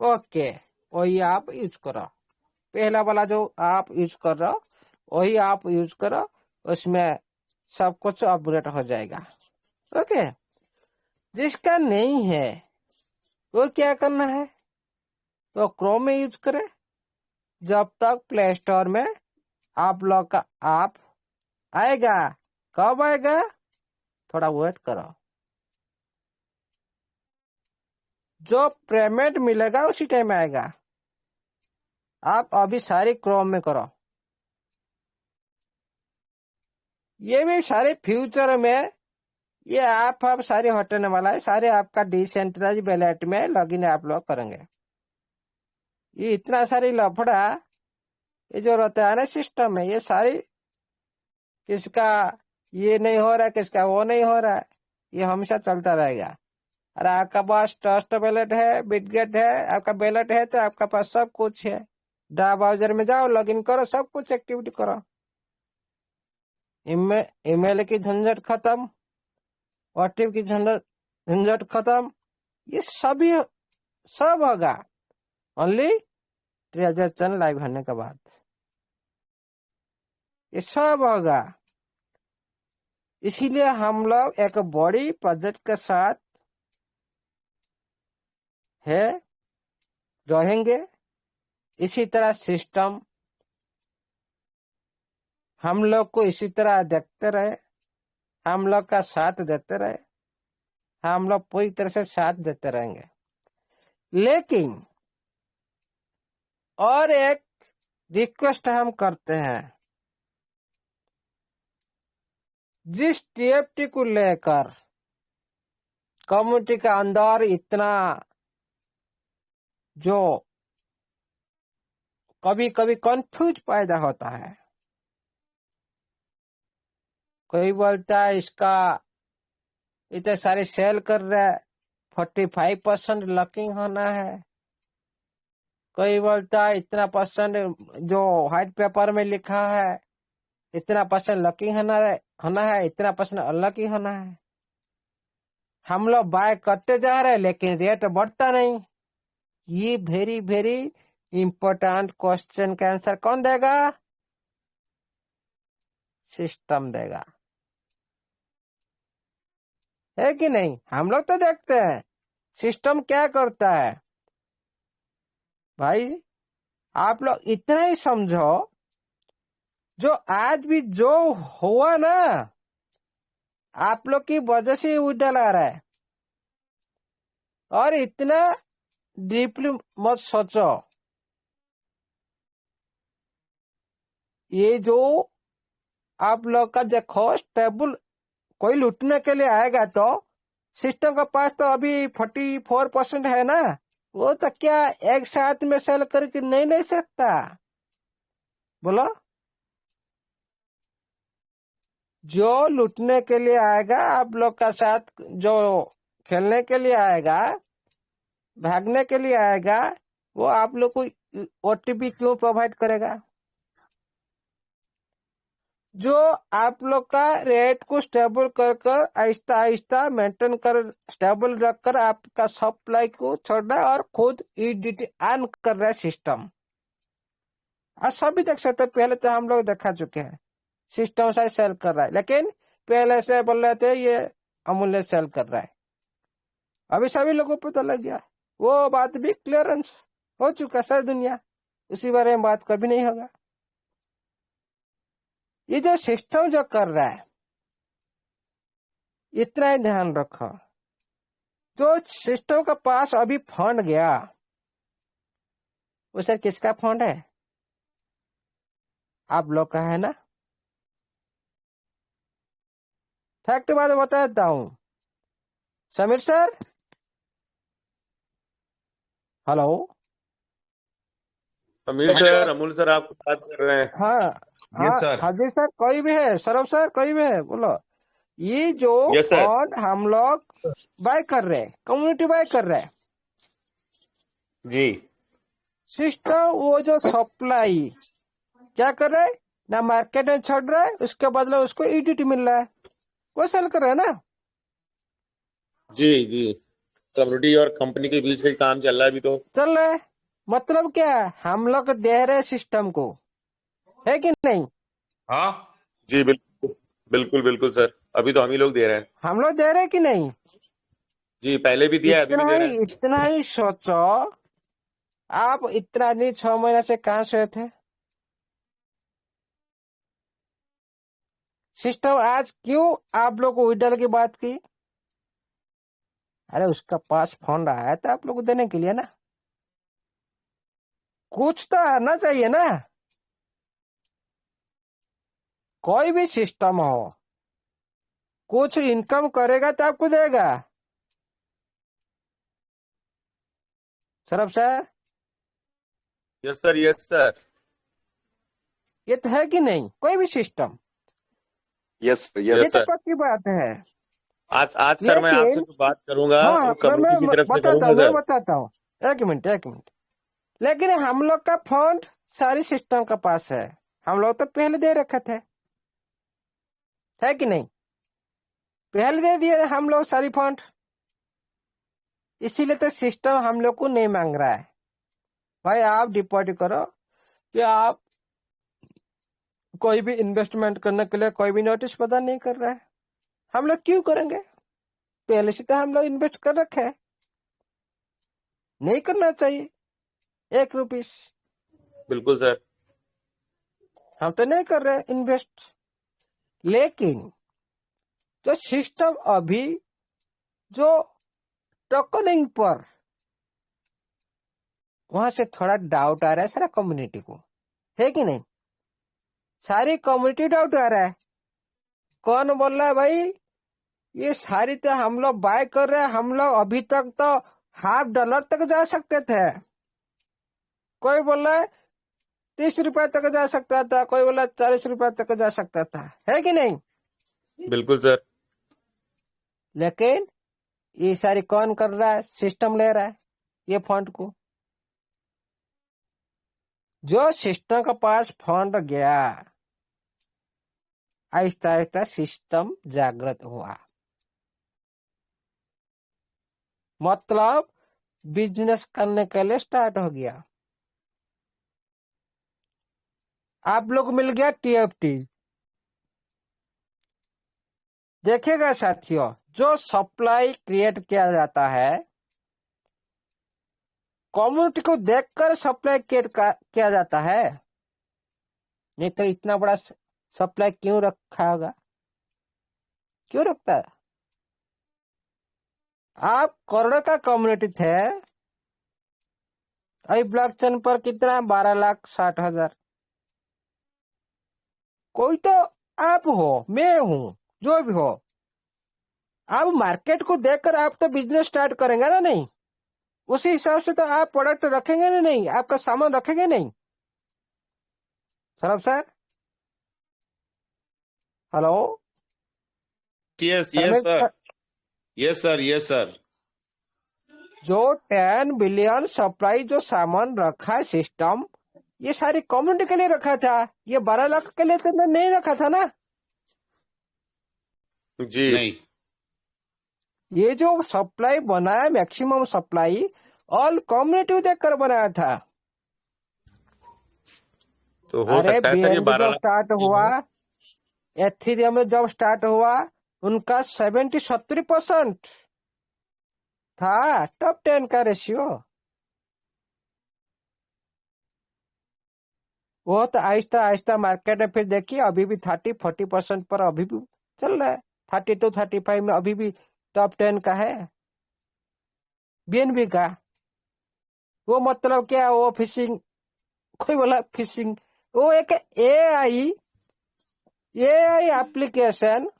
Okay, वही आप यूज करो। पहला वाला जो आप यूज कर रहे हो वही आप यूज करो, उसमें सब कुछ अपडेट हो जाएगा। ओके, जिसका नहीं है वो क्या करना है? तो क्रोम में यूज करे। जब तक प्ले स्टोर में आप लोग का ऐप आएगा। कब आएगा? थोड़ा वेट करो। जो पेमेंट मिलेगा उसी टाइम आएगा। आप अभी सारी क्रोम में करो। ये भी सारे फ्यूचर में ये ऐप अब सारे हटने वाला है। सारे आपका डिसेंट्रलाइज वैलेट में लॉगिन आप लोग करेंगे। ये इतना सारी लफड़ा ये जो रहता है ना सिस्टम में, ये सारी किसका ये नहीं हो रहा है, किसका वो नहीं हो रहा है, ये हमेशा चलता रहेगा। अरे आपका पास ट्रस्ट वैलेट है, बिटगेट है, आपका वैलेट है तो आपका पास सब कुछ है। डा ब्राउजर में जाओ, लॉगिन करो, सब कुछ एक्टिविटी करो। ईमेल की झंझट खत्म, व्हाट्सएप की झंझट खत्म। ये सभी सब होगा ओनली ट्रेजर चैनल लाइव होने के बाद। ये सब होगा। इसीलिए हम लोग एक बड़ी प्रोजेक्ट के साथ है रहेंगे। इसी तरह सिस्टम हम लोग को इसी तरह देखते रहे, हम लोग का साथ देते रहे, हम लोग पूरी तरह से साथ देते रहेंगे। लेकिन और एक रिक्वेस्ट हम करते हैं, जिस टीएफटी को लेकर कम्युनिटी के अंदर इतना जो कभी कभी कंफ्यूज पैदा होता है। कोई बोलता है इसका इतने सारे सेल कर रहा है, 45% लकिंग होना है। कोई बोलता है इतना परसेंट जो व्हाइट पेपर में लिखा है, इतना परसेंट लकिंग होना है, इतना परसेंट अनलकी होना है। हम लोग बाय करते जा रहे हैं लेकिन रेट बढ़ता नहीं। ये वेरी वेरी इंपॉर्टेंट क्वेश्चन का आंसर कौन देगा? सिस्टम देगा। है कि नहीं? हम लोग तो देखते हैं सिस्टम क्या करता है। भाई आप लोग इतना ही समझो, जो आज भी जो हुआ ना, आप लोग की वजह से उड़ाल आ रहा है। और इतना डीपली मत सोचो। ये जो आप लोग का देखो स्टेबल, कोई लूटने के लिए आएगा तो सिस्टम का पास तो अभी 44% है ना, वो तो क्या एक साथ में सेल करके नहीं ले सकता? बोलो। जो लूटने के लिए आएगा आप लोग का साथ, जो खेलने के लिए आएगा, भागने के लिए आएगा, वो आप लोग को ओटीपी क्यों प्रोवाइड करेगा? जो आप लोग का रेट को स्टेबल कर आहिस्ता आहिस्ता मेंटेन कर, स्टेबल रखकर आपका सप्लाई को छोड़ा और खुद ईडीटी ऑन कर रहा है सिस्टम। आज सभी देख सकते, पहले तो हम लोग देखा चुके हैं सिस्टम से सेल कर रहा है, लेकिन पहले से बोल रहे थे ये अमूल्य सेल कर रहा है। अभी सभी लोगों को पता लग गया, वो बात भी क्लियरेंस हो चुका है दुनिया, उसी बारे में बात कभी नहीं होगा। ये जो सिस्टम जो कर रहा है, इतना ही ध्यान रखो। जो सिस्टम के पास अभी फंड गया, वो सर किसका फंड है? आप लोग का है ना। फैक्ट बात बता देता हूं। Sameer sir, hello. Sameer sir, Amul sir आपको बात कर रहे हैं। हाँ हाँ, यस सर। हाजिर सर कोई भी है, सौरभ सर कोई भी है, बोलो। ये जो यस सर। फंड हम लोग बाय कर रहे हैं, कम्युनिटी बाय कर रहे हैं जी सिस्टम, वो जो सप्लाई क्या कर रहा है ना, मार्केट में छोड़ रहा है, उसके बदले उसको ईडीटी मिल रहा है, वो सेल कर रहा है ना। जी जी, कम्युनिटी और कंपनी के बीच का ही काम चल रहा है अभी तो। चल रहा है, मतलब क्या है, हम लोग दे रहे सिस्टम को, है कि नहीं? हाँ जी बिल्कुल बिल्कुल बिल्कुल सर, अभी तो हम ही लोग दे रहे हैं। हम लोग दे रहे कि नहीं? जी पहले भी दिया है, अभी भी दे रहे हैं। इतना ही सोचो। आप इतना दिन 6 महीने से कहां से थे? सिस्टम आज क्यों आप लोग को विड्रॉल की बात की? अरे उसका पास फंड आया था आप लोग को देने के लिए ना, कुछ तो आना चाहिए ना। कोई भी सिस्टम हो, कुछ इनकम करेगा तो आपको देगा। Saurabh sir, yes sir yes sir. ये तो है कि नहीं? कोई भी सिस्टम, यस ये यस तो सर। पक्की बात है। आज सर मैं आपसे लेकिन जो बात करूंगा हाँ, वो कम्युनिटी की तरफ से करूंगा मैं सर। बताता हूँ, एक मिनट एक मिनट। लेकिन हम लोग का फंड सारी सिस्टम का पास है, हम लोग तो पहले दे रखे थे, है कि नहीं? पहले दे दिए हम लोग सारी फंड, इसीलिए तो सिस्टम हम लोग को नहीं मांग रहा है भाई आप डिपॉजिट करो, कि आप कोई भी इन्वेस्टमेंट करने के लिए कोई भी नोटिस प्रदान नहीं कर रहा है। हम लोग क्यों करेंगे? पहले से तो हम लोग इन्वेस्ट कर रखे हैं, नहीं करना चाहिए 1 रुपीस। बिल्कुल सर। हम तो नहीं कर रहे इन्वेस्ट। लेकिन जो सिस्टम अभी जो टोकनिंग पर, वहां से थोड़ा डाउट आ रहा है सारा कम्युनिटी को, है कि नहीं? सारी कम्युनिटी डाउट आ रहा है। कौन बोल रहा है भाई ये सारी तो हम लोग बाय कर रहे हैं, हम लोग अभी तक तो $50 तक जा सकते थे। कोई बोल रहा है 30 रुपए तक जा सकता था, कोई बोला 40 रुपए तक जा सकता था, है कि नहीं? बिल्कुल सर। लेकिन ये सारी कौन कर रहा है? सिस्टम ले रहा है ये फंड को। जो सिस्टम के पास फंड गया, आहिस्ता आहिस्ता सिस्टम जागृत हुआ, मतलब बिजनेस करने के लिए स्टार्ट हो गया। आप लोग मिल गया टीएफटी। देखिएगा साथियों, जो सप्लाई क्रिएट किया जाता है, कम्युनिटी को देखकर सप्लाई क्रिएट किया जाता है। नहीं तो इतना बड़ा सप्लाई क्यों रखा होगा? क्यों रखता है? आप करोड़ का कम्युनिटी थे, अभी ब्लॉकचेन पर कितना? 12,60,000। कोई तो आप हो, मैं हूं, जो भी हो, आप मार्केट को देखकर आप तो बिजनेस स्टार्ट करेंगे ना? नहीं, उसी हिसाब से तो आप प्रोडक्ट रखेंगे ना? नहीं, आपका सामान रखेंगे नहीं? Saurabh sir, hello. Yes, Dharmendra yes, sir. Sir, Yes, sir. Yes, sir. जो 10 बिलियन सप्लाई जो सामान रखा है सिस्टम, ये सारी कम्युनिटी के लिए रखा था। ये 12 लाख के लिए तो नहीं रखा था ना? जी नहीं, ये जो सप्लाई बनाया, मैक्सिमम सप्लाई ऑल कम्युनिटी देखकर बनाया था। तो हो अरे सकता है सर ये बीएनबी 12 जब लाख स्टार्ट की हुआ, हो। एथेरियम में जब स्टार्ट हुआ, उनका 70-70% था टॉप 10 का रेशियो। वो तो आहिस्ता आहिस्ता मार्केट में फिर देखिए, अभी भी 30-40% पर अभी भी चल रहा है। 32-35 में अभी भी टॉप 10 का है बीएनबी का। वो मतलब क्या? वो फिशिंग, कोई बोला फिशिंग, वो एक एआई एप्लीकेशन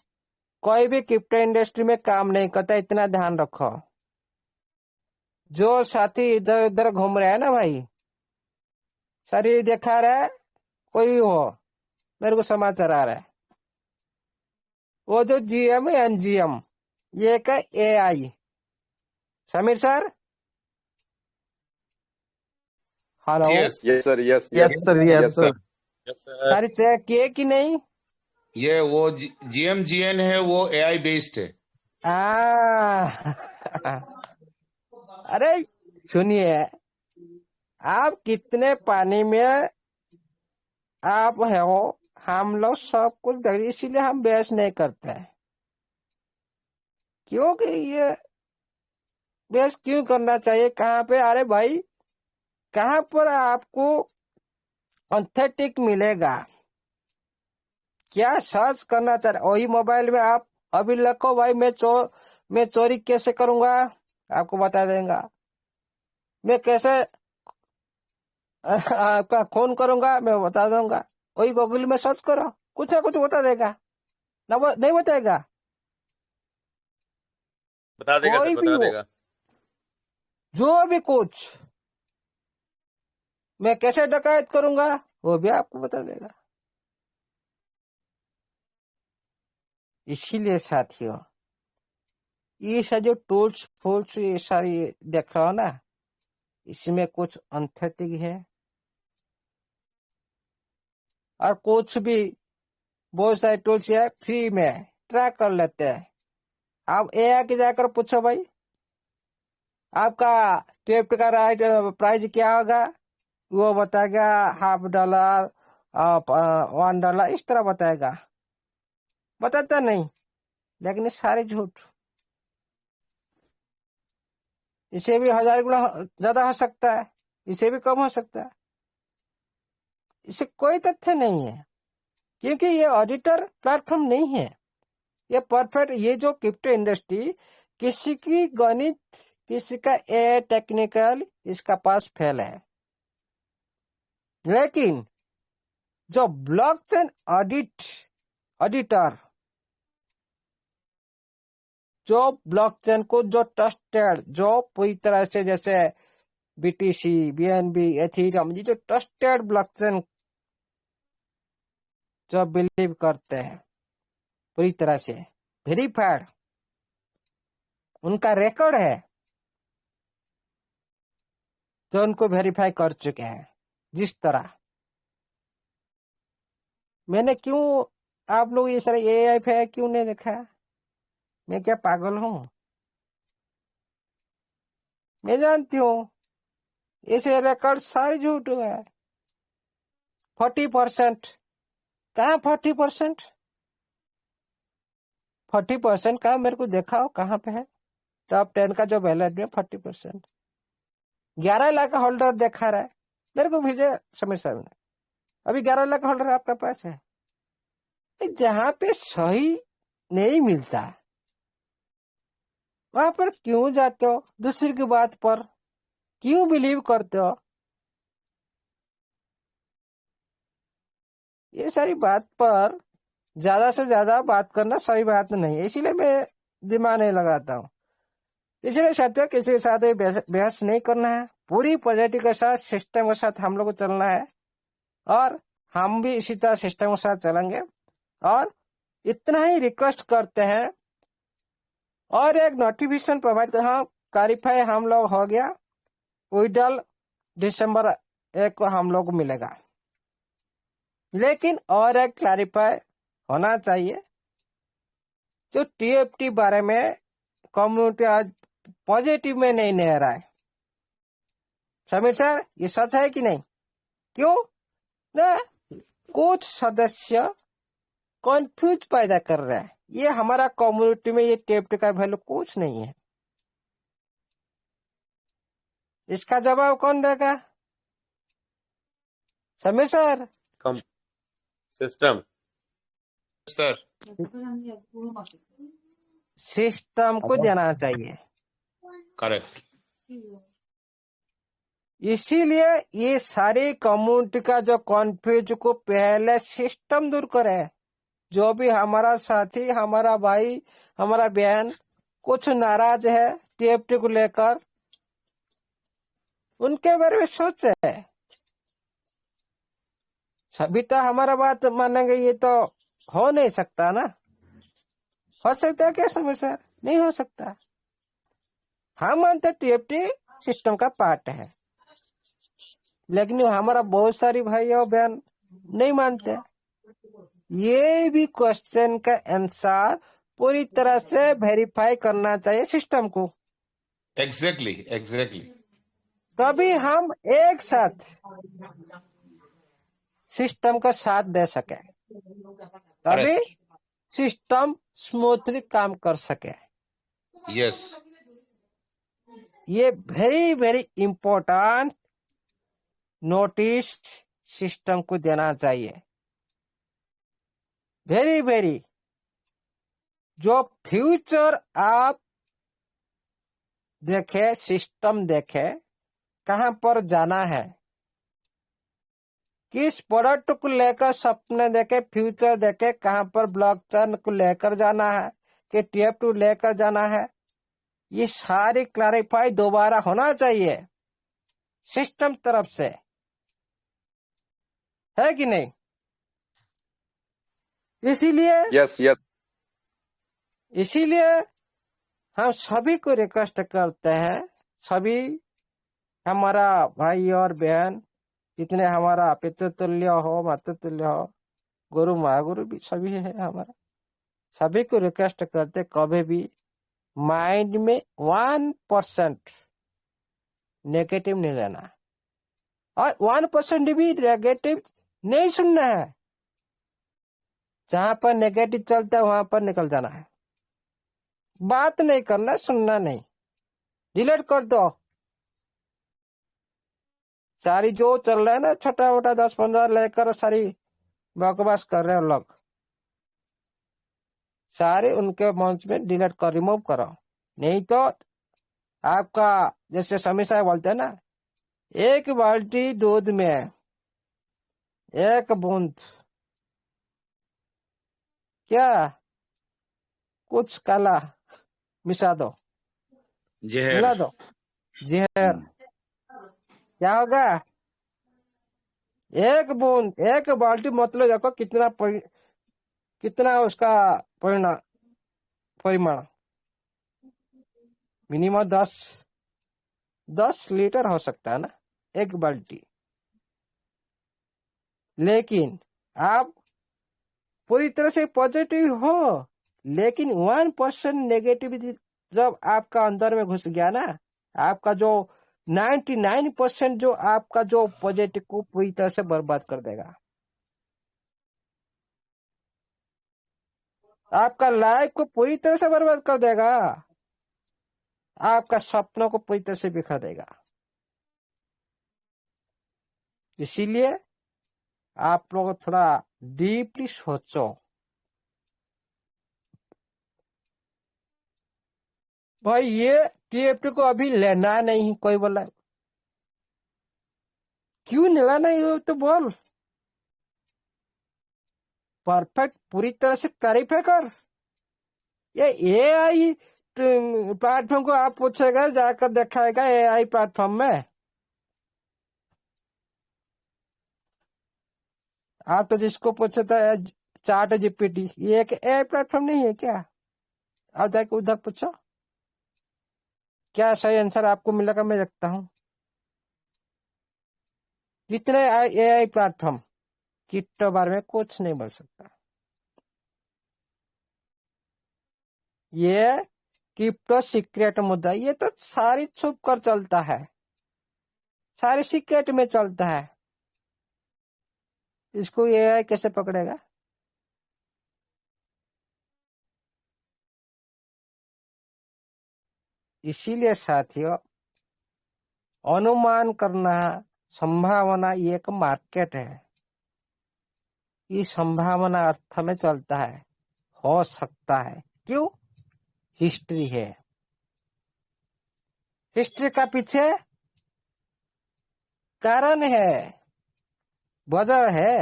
कोई भी क्रिप्टो इंडस्ट्री में काम नहीं करता, इतना ध्यान रखो। जो साथी इधर उधर घूम रहे हैं ना भाई, शरीर दिखा रहा है, कोई भी हो, मेरे को समाचार आ रहा है, वो जो जीएम एनजीएम, ये का AI. Sameer sir, hello. yes. yes sir yes yes yes sir, yes yes sir sir. Yes sir. सारी चेक किए कि नहीं? ये वो GMGN है, वो AI बेस्ड है। आ, अरे सुनिए, आप कितने पानी में आप हो, हम लोग सब कुछ देख, इसीलिए हम बहस नहीं करते हैं। क्योंकि ये बहस क्यों करना चाहिए? कहाँ पे? अरे भाई, कहाँ पर आपको ऑथेंटिक मिलेगा? क्या सर्च करना चाह रहे? वही मोबाइल में आप अभी लिखो भाई, मैं चोरी कैसे करूंगा, आपको बता देगा। मैं कैसे आपका खून करूंगा, मैं बता दूंगा। वही गूगल में सर्च करो, कुछ ना कुछ बता देगा ना? वो नहीं बताएगा? बता देगा सर, कोई भी बता हो, देगा। जो भी कुछ, मैं कैसे डकैत करूंगा, वो भी आपको बता देगा। इसीलिए साथियों, ये सब जो टूल्स फूल्स ये सारी देख रहा हो ना, इसमें कुछ ऑथेंटिक है और कुछ भी बहुत सारे टूल्स है फ्री में ट्राई कर लेते हैं। आप एआई के जाकर पूछो भाई, आपका टेप का राइट प्राइस क्या होगा, वो बताएगा $50, $1, इस तरह बताएगा। बताता नहीं, लेकिन ये सारे झूठ। इसे भी 1000 गुना ज्यादा हो सकता है, इसे भी कम हो सकता है। इसे कोई तथ्य नहीं है, क्योंकि ये ऑडिटर प्लेटफॉर्म नहीं है। ये परफेक्ट, ये जो क्रिप्टो इंडस्ट्री, किसी की गणित, किसी का ए टेक्निकल, इसका पास फेल है। लेकिन जो ब्लॉकचेन ऑडिटर, जो ब्लॉकचेन को जो ट्रस्टेड, जो पूरी तरह से जैसे बीटीसी, बीएनबी, एथेरियम, ये जो ट्रस्टेड ब्लॉकचेन जो बिलीव करते हैं पूरी तरह से वेरीफाइड, उनका रिकॉर्ड है, जो उनको वेरीफाई कर चुके हैं। जिस तरह मैंने क्यों, आप लोग ये सारे एआई पे क्यों नहीं देखा? मैं क्या पागल हूं? मैं जानती हूँ ऐसे रिकॉर्ड सारे झूठ हुए हैं। 40%, कहाँ 40%? 40% का मेरे को दिखाओ कहाँ पे है। टॉप 10 का जो बैलेट में 40%, 11 लाख का होल्डर दिखा रहा है, मेरे को भेजे समीर साहब ने। अभी 11 लाख का होल्डर आपका पास है। जहां पे सही नहीं मिलता वहां पर क्यों जाते हो? दूसरे की बात पर क्यों बिलीव करते हो? ये सारी बात पर ज्यादा से ज्यादा बात करना सही बात नहीं है, इसीलिए मैं दिमाग नहीं लगाता हूँ। इसलिए सत्य किसी के साथ बहस नहीं करना है, पूरी पॉजिटिव के साथ सिस्टम के साथ हम लोग को चलना है, और हम भी इसी तरह सिस्टम के साथ चलेंगे। और इतना ही रिक्वेस्ट करते हैं, और एक नोटिफिकेशन प्रोवाइड कर, हाँ क्लैरिफाई हम लोग हो गया, विड्रॉल दिसंबर 1 को हम लोग को मिलेगा, लेकिन और एक क्लैरिफाई होना चाहिए। जो TFT बारे में कम्युनिटी आज पॉजिटिव में नहीं ले रहा है। समीर सर ये सच है कि नहीं? क्यों ना कुछ सदस्य कंफ्यूज पैदा कर रहे हैं। ये हमारा कम्युनिटी में ये TFT का वैल्यू कुछ नहीं है। इसका जवाब कौन देगा? Sameer sir. System sir system को देना चाहिए। करेक्ट। इसीलिए ये सारी कम्युनिटी का जो कॉन्फ्यूज को पहले सिस्टम दूर करे। जो भी हमारा साथी, हमारा भाई, हमारा बहन कुछ नाराज है TFT को लेकर, उनके बारे में सोचे। सभी तो हमारा बात मानेंगे ये तो हो नहीं सकता ना। हो सकता है क्या समीर सर? नहीं हो सकता। हम मानते TFT सिस्टम का पार्ट है, लेकिन हमारा बहुत सारी भाई और बहन नहीं मानते। ये भी क्वेश्चन का आंसर पूरी तरह से वेरीफाई करना चाहिए सिस्टम को, एग्जैक्टली। तभी हम एक साथ सिस्टम का साथ दे सके, तभी सिस्टम स्मूथली काम कर सके। यस। ये very very important notice system को देना चाहिए। वेरी वेरी, जो फ्यूचर आप देखे, सिस्टम देखे, कहां पर जाना है, किस प्रोडक्ट को लेकर सपने देखे, फ्यूचर देखे, कहां पर ब्लॉकचेन को लेकर जाना है, कि TFT लेकर जाना है, ये सारी क्लैरिफाई दोबारा होना चाहिए सिस्टम तरफ से, है कि नहीं? इसीलिए यस यस इसीलिए हम सभी को रिक्वेस्ट करते हैं, सभी हमारा भाई और बहन, जितने हमारा पितृतुल्य हो, मातृतुल्य हो, गुरु महागुरु भी सभी है हमारा, सभी को रिक्वेस्ट करते कभी भी माइंड में 1% नेगेटिव नहीं लेना, और 1% भी नेगेटिव नहीं सुनना है। जहां पर नेगेटिव चलता है वहां पर निकल जाना है। बात नहीं करना, सुनना नहीं, डिलीट कर दो। सारी जो चल रहा है ना छोटा मोटा 10-15 लेकर सारी बकवास कर रहे हैं लोग, सारे उनके मंच में डिलीट कर, रिमूव करो। नहीं तो आपका, जैसे समीर साहब बोलते हैं ना, एक बाल्टी दूध में एक बूंद क्या कुछ काला मिला दो, जहर, क्या होगा? एक बूंद, एक बाल्टी, मतलब देखो कितना उसका परिमाण, मिनिमम 10 लीटर हो सकता है ना एक बाल्टी। लेकिन आप पूरी तरह से पॉजिटिव हो, लेकिन 1% नेगेटिविटी जब आपका अंदर में घुस गया ना, आपका जो 99% जो आपका जो पॉजिटिव को पूरी तरह से बर्बाद कर देगा। आपका लाइफ को पूरी तरह से बर्बाद कर देगा, आपका सपनों को पूरी तरह से बिखर देगा। इसीलिए आप लोग थोड़ा डीपली सोचो। भाई ये टीएफटी को अभी लेना नहीं, कोई बोला क्यों लेना नहीं हो तो बोल, परफेक्ट पूरी तरह से क्लैरिफाई कर। ये एआई प्लेटफॉर्म को आप पूछेगा, जाकर दिखाएगा एआई प्लेटफॉर्म में। आप तो जिसको पूछे था चार्ट जीपीटी, ये एक एआई प्लेटफॉर्म नहीं है क्या? आप जाके उधर पूछो, क्या सही आंसर आपको मिलेगा मैं देखता हूँ। जितने एआई प्लेटफॉर्म क्रिप्टो बारे में कुछ नहीं बोल सकता। ये क्रिप्टो सीक्रेट मुद्दा, ये तो सारी छुप कर चलता है, सारे सीक्रेट में चलता है। इसको एआई कैसे पकड़ेगा? इसीलिए साथियों, अनुमान करना, संभावना, ये एक मार्केट है। ये संभावना अर्थ में चलता है, हो सकता है। क्यों? हिस्ट्री है। हिस्ट्री का पीछे कारण है, वजह है।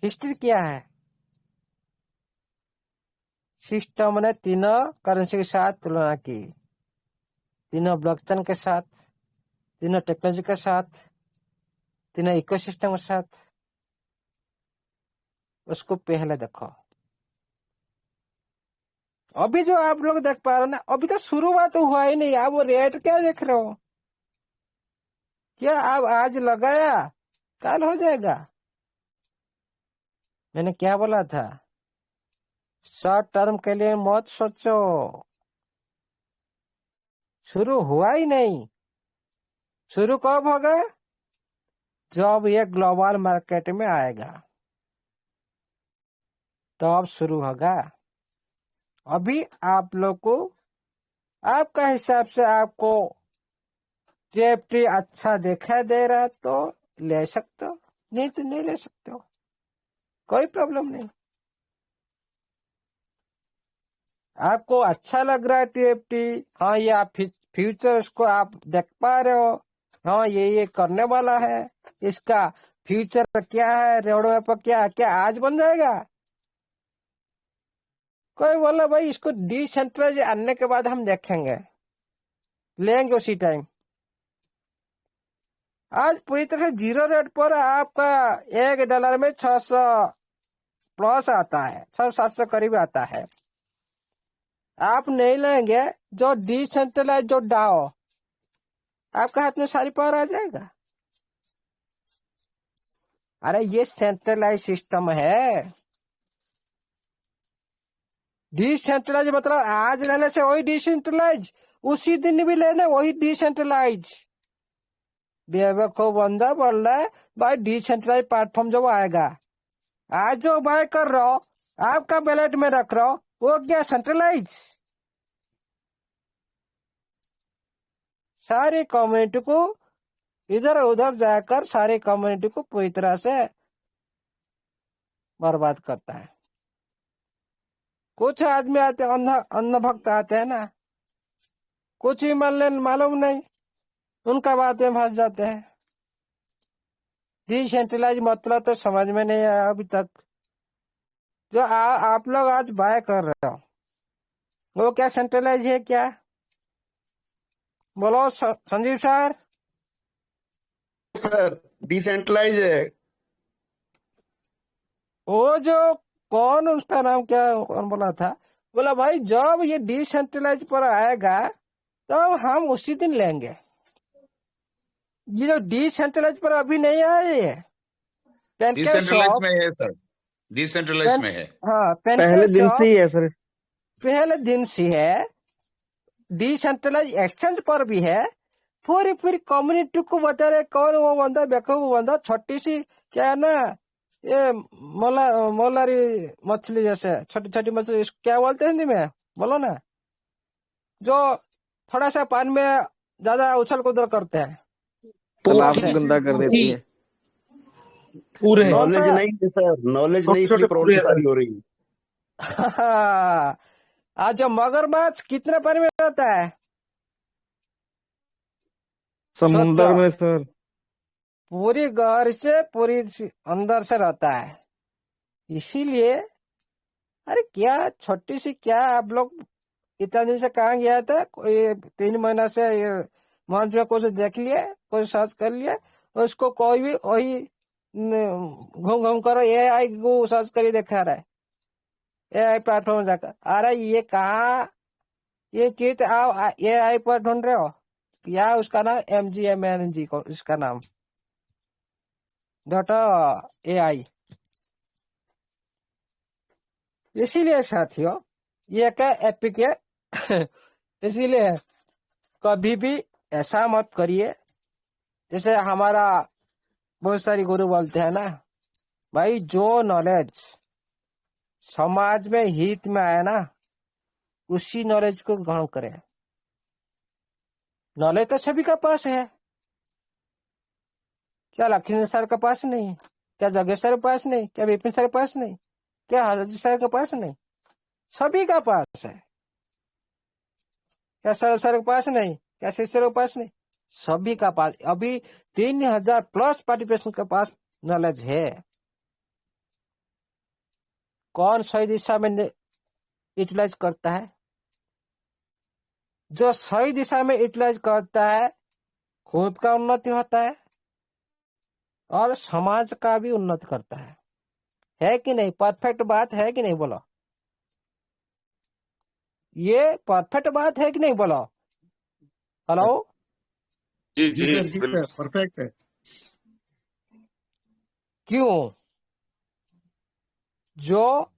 हिस्ट्री क्या है? सिस्टम ने तीनों करेंसी के साथ तुलना की, तीनों ब्लॉकचेन के साथ, तीनों टेक्नोलॉजी के साथ, तीनों इकोसिस्टम के साथ। उसको पहले देखो। अभी जो आप लोग देख पा रहे हो ना, अभी तो शुरुआत तो हुआ ही नहीं। आप वो रेट क्या देख रहे हो? क्या आप आज लगाया कल हो जाएगा? मैंने क्या बोला था? शॉर्ट टर्म के लिए मत सोचो। शुरू हुआ ही नहीं। शुरू कब होगा? जब ये ग्लोबल मार्केट में आएगा तब शुरू होगा। अभी आप लोग को आपका हिसाब से आपको टीएफटी अच्छा दिखाई दे रहा तो ले सकते हो, नहीं तो नहीं ले सकते हो, कोई प्रॉब्लम नहीं। आपको अच्छा लग रहा है टीएफटी, हाँ ये आप फ्यूचर्स को आप देख पा रहे हो, हाँ ये करने वाला है, इसका फ्यूचर क्या है, रोड मैप क्या क्या आज बन जाएगा। कोई बोला भाई इसको डिसेंट्रलाइज आने के बाद हम देखेंगे, लेंगे उसी टाइम। आज पूरी तरह से जीरो रेट पर आपका $1 में 600 प्लस आता है, 600-700 करीब आता है। आप नहीं लेंगे जो डिसेंट्रलाइज, जो डाओ, आपके हाथ में सारी पावर आ जाएगा। अरे ये सेंट्रलाइज सिस्टम है। डिसेंट्रलाइज मतलब आज लेने से वही डिसेंट्रलाइज, उसी दिन भी लेने वही डिसेंट्रलाइज। बेवकूफ बंदा बोल रहा है भाई डिसेंट्रलाइज प्लेटफॉर्म जब आएगा, आज जो बाय कर रहा हो, आपका बैलेट में रख रहा हो, वो क्या सेंट्रलाइज? सारी कम्युनिटी को इधर उधर जाकर सारी कम्युनिटी को पूरी तरह से बर्बाद करता है। कुछ आदमी आते अंध भक्त आते हैं ना, कुछ ही मालूम नहीं, उनका बात में फंस जाते हैं। डिसेंट्रलाइज मतलब तो समझ में नहीं आया अभी तक। जो आप लोग आज बाय कर रहे हो वो क्या सेंट्रलाइज है क्या? बोलो संजीव सर। सर डिसेंट्रलाइज है। वो जो कौन, उसका नाम क्या, कौन बोला था, बोला भाई जब ये डिसेंट्रलाइज पर आएगा तो हम उसी दिन लेंगे। ये जो डिसेंट्रलाइज पर अभी नहीं आए है, डिसेंट्रलाइज में है सर, डिसेंट्रलाइज में है। हाँ, पहले दिन से ही है सर। पहले दिन से है। डिसेंट्रलाइज एक्सचेंज पर भी है। पूरी कम्युनिटी को बता रहे कौन वो बंदा, बेवकूफ बंदा, छोटी सी क्या है ना, ये मोलारी मछली जैसे छोटी छोटी मछली, इसको क्या बोलते हैं हिंदी में, बोलो ना। जो थोड़ा सा पानी में ज्यादा उछल कूदल करते हैं, तालाब से को गंदा कर देती है। पूरे कौन नॉलेज सा? नहीं है सर, नॉलेज छोटे नहीं, छोटे इसलिए पूरे प्रॉब्लम है सर। सारी हो रही है। आज जो मगरमच्छ कितने पानी में रहता है, सोचो। समुंदर में सर। पूरी गहर से पूरी अंदर से रहता है। इसीलिए अरे क्या छोटी सी, क्या आप लोग इतना दिन से कहाँ गया था, कोई 3 महीना से ये मंच में कुछ देख लिए, कुछ सर्च कर लिए, उसको कोई भी वही घूम घूम कर AI को सर्च कर दिखा रहा है, AI प्लेटफॉर्म जाकर। अरे ये कहाँ, ये चीज आप AI पर ढूंढ रहे हो क्या? उसका नाम MGMNG को, इसका नाम .AI। इसीलिए साथियों ये क्या एपिक है। इसीलिए कभी भी ऐसा मत करिए, जैसे हमारा बहुत सारी गुरु बोलते हैं ना, भाई जो नॉलेज समाज में हित में आया ना, उसी नॉलेज को ग्रहण करें। नॉलेज तो सभी का पास है, क्या लखींद्र सर के पास नहीं, क्या जगेश सर के पास नहीं, क्या विपिन सर के पास नहीं, क्या हाजी सर के पास नहीं, सभी का पास है। क्या सर के पास नहीं, क्या शिष्य के पास नहीं, सभी का पास। अभी 3000+ पार्टिसिपेशन के पास नॉलेज है। कौन सही दिशा में यूटिलाइज करता है? जो सही दिशा में यूटिलाइज करता है, खुद का उन्नति होता है और समाज का भी उन्नति करता है कि नहीं? परफेक्ट बात है कि नहीं, बोलो। ये परफेक्ट बात है कि नहीं, बोलो। हेलो जी जी जी सर, जी सर, परफेक्ट है। क्यों? जो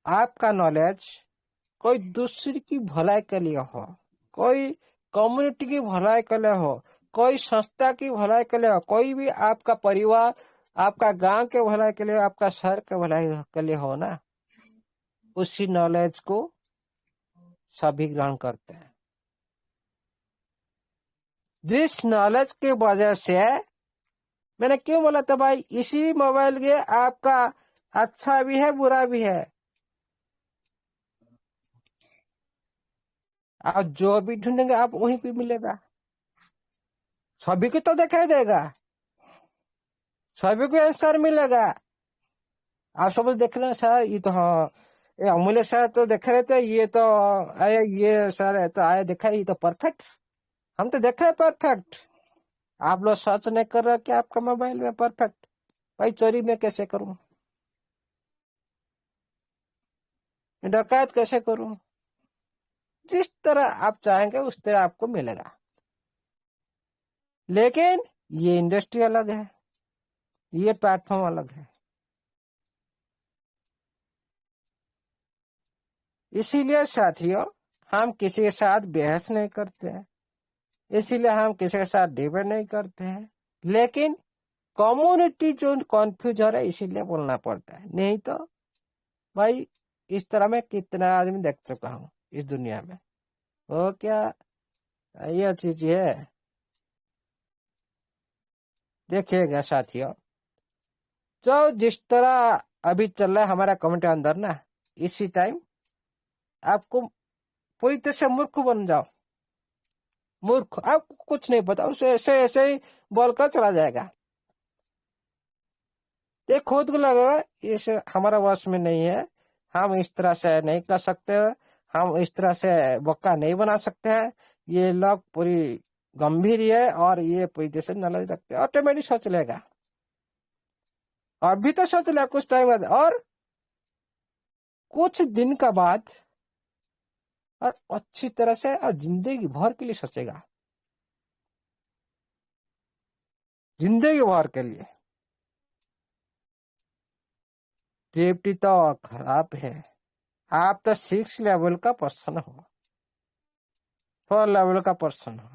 आपका नॉलेज कोई दूसरे की भलाई के लिए हो, कोई कम्युनिटी की भलाई के लिए हो, कोई संस्था की भलाई के लिए हो, कोई भी आपका परिवार, आपका गांव के भलाई के लिए, आपका शहर के भलाई के लिए हो ना, उसी नॉलेज को सभी ग्रहण करते हैं। जिस नॉलेज की वजह से, मैंने क्यों बोला था भाई, इसी मोबाइल के आपका अच्छा भी है बुरा भी है। आप जो भी ढूंढेंगे आप वहीं पे मिलेगा, सभी को तो दिखाई देगा, सभी को आंसर मिलेगा। आप सब देख रहे हैं सर, ये तो हाँ, ये अमूल्य सर तो देख रहे थे, ये तो आया, ये सर है तो आया, देखा ये तो परफेक्ट, हम तो देख रहे हैं परफेक्ट। आप लोग सर्च नहीं कर रहे कि आपका मोबाइल में परफेक्ट, भाई चोरी में कैसे करूं, डकैत कैसे करूं? जिस तरह आप चाहेंगे उस तरह आपको मिलेगा। लेकिन ये इंडस्ट्री अलग है, ये प्लेटफॉर्म अलग है। इसीलिए साथियों हम किसी के साथ बहस नहीं करते हैं, इसीलिए हम किसी के साथ डिबेट नहीं करते हैं। लेकिन कम्युनिटी जो कॉन्फ्यूज हो रहा है, इसीलिए बोलना पड़ता है। नहीं तो भाई इस तरह में कितना आदमी देख चुका हूँ इस दुनिया में। वो क्या ये चीज है, देखिएगा साथियों, जो जिस तरह अभी चल रहा है हमारा कम्युनिटी अंदर ना, इसी टाइम आपको पूरी तरह से मूर्ख बन जाओ। मूर्ख, आपको कुछ नहीं पता, उसे ऐसे ऐसे ही बोलकर चला जाएगा। ये खुद को लगेगा इसे हमारा वश में नहीं है, हम इस तरह से नहीं कर सकते, हम इस तरह से बक्का नहीं बना सकते हैं, ये लोग पूरी गंभीर है और ये पूरी तरह से नॉलेज रखते हैं, ऑटोमेटिक सोच लेगा। अभी तो सोच लेगा, कुछ टाइम बाद और कुछ दिन का बाद और अच्छी तरह से और जिंदगी भर के लिए सोचेगा, जिंदगी भर के लिए। सेफ्टी तो खराब है। आप तो 6 लेवल का पर्सन हो, 4 लेवल का पर्सन हो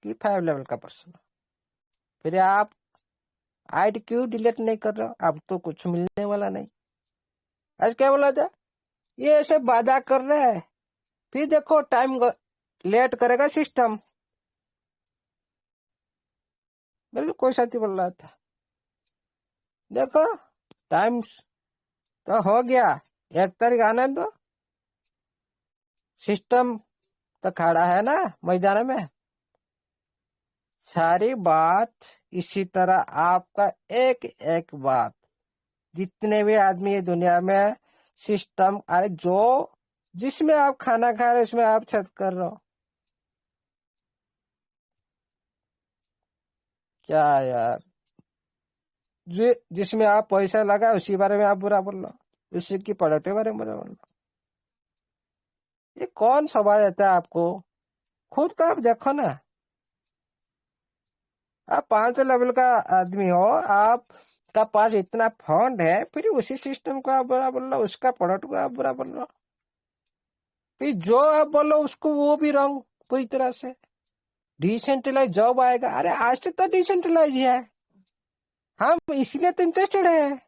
कि 5 लेवल का पर्सन हो, फिर आप आईडी क्यों डिलीट नहीं कर रहे हो? अब तो कुछ मिलने वाला नहीं। आज क्या बोला था? ये ऐसे वादा कर रहे हैं, फिर देखो टाइम लेट करेगा सिस्टम। मेरे को कोई साथी बोल रहा था, देखो टाइम तो हो गया, 1 तारीख आने दो, सिस्टम तो खड़ा है ना मैदान में। सारी बात इसी तरह, आपका एक एक बात, जितने भी आदमी ये दुनिया में सिस्टम, अरे जो जिसमें आप खाना खा रहे उसमें आप छत कर रहे हो क्या यार? जिसमें आप पैसा लगा उसी बारे में आप बुरा बोल रहे हो, उसी की प्रोडक्ट के बारे में बुरा बोल रहे हो। ये कौन सवाल देता है आपको? खुद का आप देखो ना। आप 5 लेवल का आदमी हो, आपका पास इतना फंड है, फिर उसी सिस्टम को आप बुरा बोल रहे हो, उसका प्रोडक्ट को आप बुरा बोल रहे हो। फिर जो आप बोलो उसको वो भी रॉन्ग पूरी तरह से। डिसेंट्रलाइज जॉब आएगा, अरे आज तक तो डिसेंट्रलाइज है, हम इसलिए तो इंटरेस्टेड है।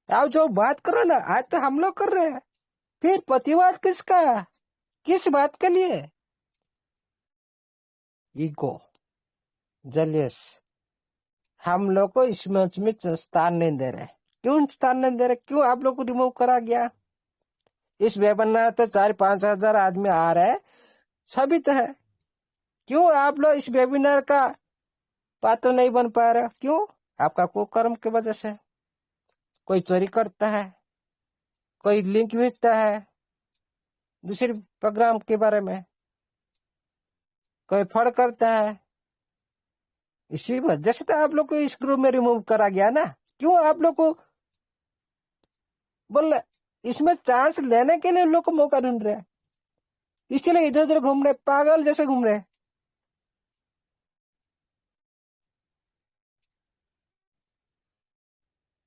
आप जो बात करो ना, आज तो हम लोग कर रहे हैं, फिर प्रतिवाद किसका? किस बात के लिए? ईगो, जलियस, हम लोग को इस मंच में स्थान नहीं दे रहे। क्यों स्थान नहीं दे रहे? क्यों आप लोग को रिमूव करा गया? इस वेबिनार तो 4-5 हजार आदमी आ रहे हैं, सभी तो है। क्यों आप लोग इस वेबिनार का पात्र नहीं बन पा रहे? क्यों? आपका कुकर्म की वजह से। कोई चोरी करता है, कोई लिंक भेजता है दूसरे प्रोग्राम के बारे में, कोई फॉरवर्ड करता है, इसी वजह से तो आप लोग को इस ग्रुप में रिमूव करा गया ना। क्यों आप लोग को बोल, इसमें चांस लेने के लिए लोग को मौका ढूंढ रहे हैं, इसलिए इधर उधर घूम रहे, पागल जैसे घूम रहे।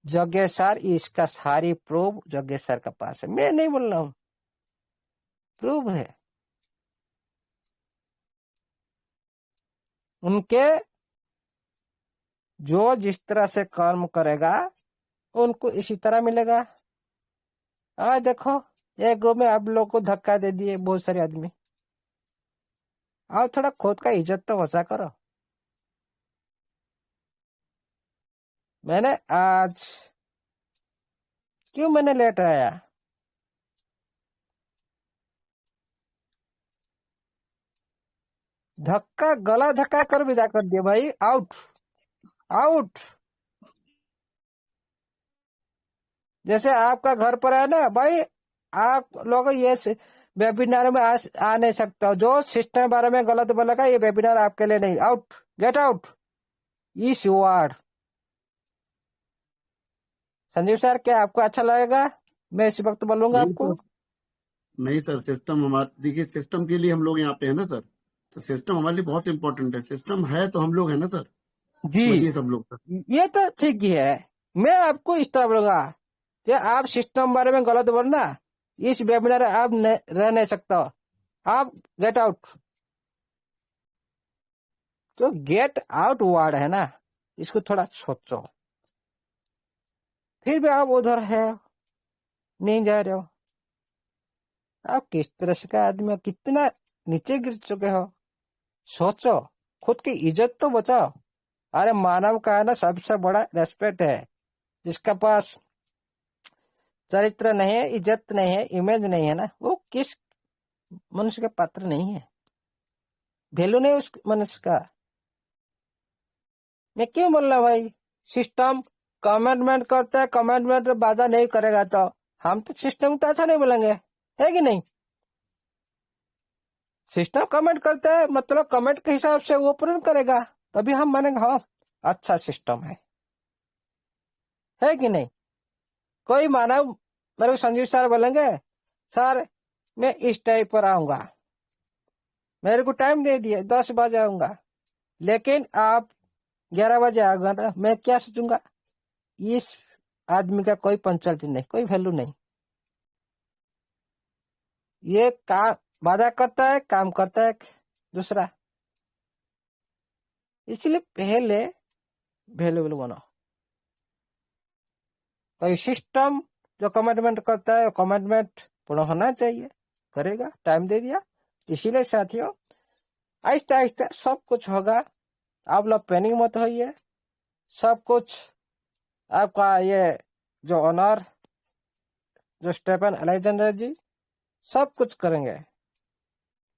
जग्गेश सर, इसका सारी प्रूफ जग्गेश सर के पास है, मैं नहीं बोल रहा हूँ, प्रूफ है उनके। जो जिस तरह से कर्म करेगा उनको इसी तरह मिलेगा। आज देखो एक ग्रुप में आप लोग को धक्का दे दिए बहुत सारे आदमी। आप थोड़ा खुद का इज्जत तो बचा करो। मैंने आज क्यों मैंने लेट आया? धक्का, गला धक्का कर विदा कर दिया भाई, आउट आउट। जैसे आपका घर पर है ना भाई, आप लोग ये वेबिनार में आ नहीं सकते हो। जो सिस्टम के बारे में गलत बोलेगा ये वेबिनार आपके लिए नहीं। आउट, गेट आउट इस वार्ड। संजीव सर, क्या आपको अच्छा लगेगा मैं इस वक्त बोलूंगा नहीं आपको? सर, नहीं सर, सिस्टम हमारा, देखिए सिस्टम के लिए हम लोग यहाँ पे है ना सर, तो सिस्टम हमारे लिए बहुत इंपॉर्टेंट है। सिस्टम है तो हम लोग है ना सर, जी समझिए सब लोग सर। ये तो ठीक ही है। मैं आपको इस तरह बोलूंगा कि आप सिस्टम बारे में गलत बोलना, इस वेबिनार आप रह नहीं सकते हो, आप गेट आउट। तो गेट आउट वर्ड है ना, इसको थोड़ा सोचो। फिर भी आप उधर है, नहीं जा रहे हो। आप किस तरह से का आदमी हो, कितना नीचे गिर चुके हो? सोचो, खुद की इज्जत तो बचाओ। अरे मानव का है ना सबसे बड़ा रेस्पेक्ट है, जिसका पास चरित्र नहीं है, इज्जत नहीं है, इमेज नहीं है ना, वो किस मनुष्य का पात्र नहीं है, वैल्यू नहीं उस मनुष्य का। मैं क्यों बोल रहा भाई? सिस्टम कमेंटमेंट करता है, कमेंटमेंट बाधा नहीं करेगा तो हम तो सिस्टम को अच्छा नहीं बोलेंगे, है कि नहीं? सिस्टम कमेंट करता है मतलब कमेंट के हिसाब से वो पूर्ण करेगा, तभी हम मानेंगे हाँ अच्छा सिस्टम है कि नहीं? कोई मानव मेरे को संजीव सर बोलेंगे सर मैं इस टाइप पर आऊंगा, मेरे को टाइम दे दिए 10 बजे आऊंगा, लेकिन आप 11 बजे आऊंगा ना, मैं क्या सोचूंगा? इस आदमी का कोई पंचायत नहीं, कोई वैल्यू नहीं। ये काम वादा करता है, काम करता है दूसरा। इसलिए पहले वैल्यूबल बनाओ। कोई सिस्टम जो कमिटमेंट करता है कमिटमेंट पूर्ण होना चाहिए, करेगा, टाइम दे दिया। इसीलिए साथियों आहिस्ता आहिस्ता सब कुछ होगा। आप लोग पैनिक मत होइए, सब कुछ आपका ये जो ऑनर जो स्टेफन अलेक्जेंडर जी सब कुछ करेंगे,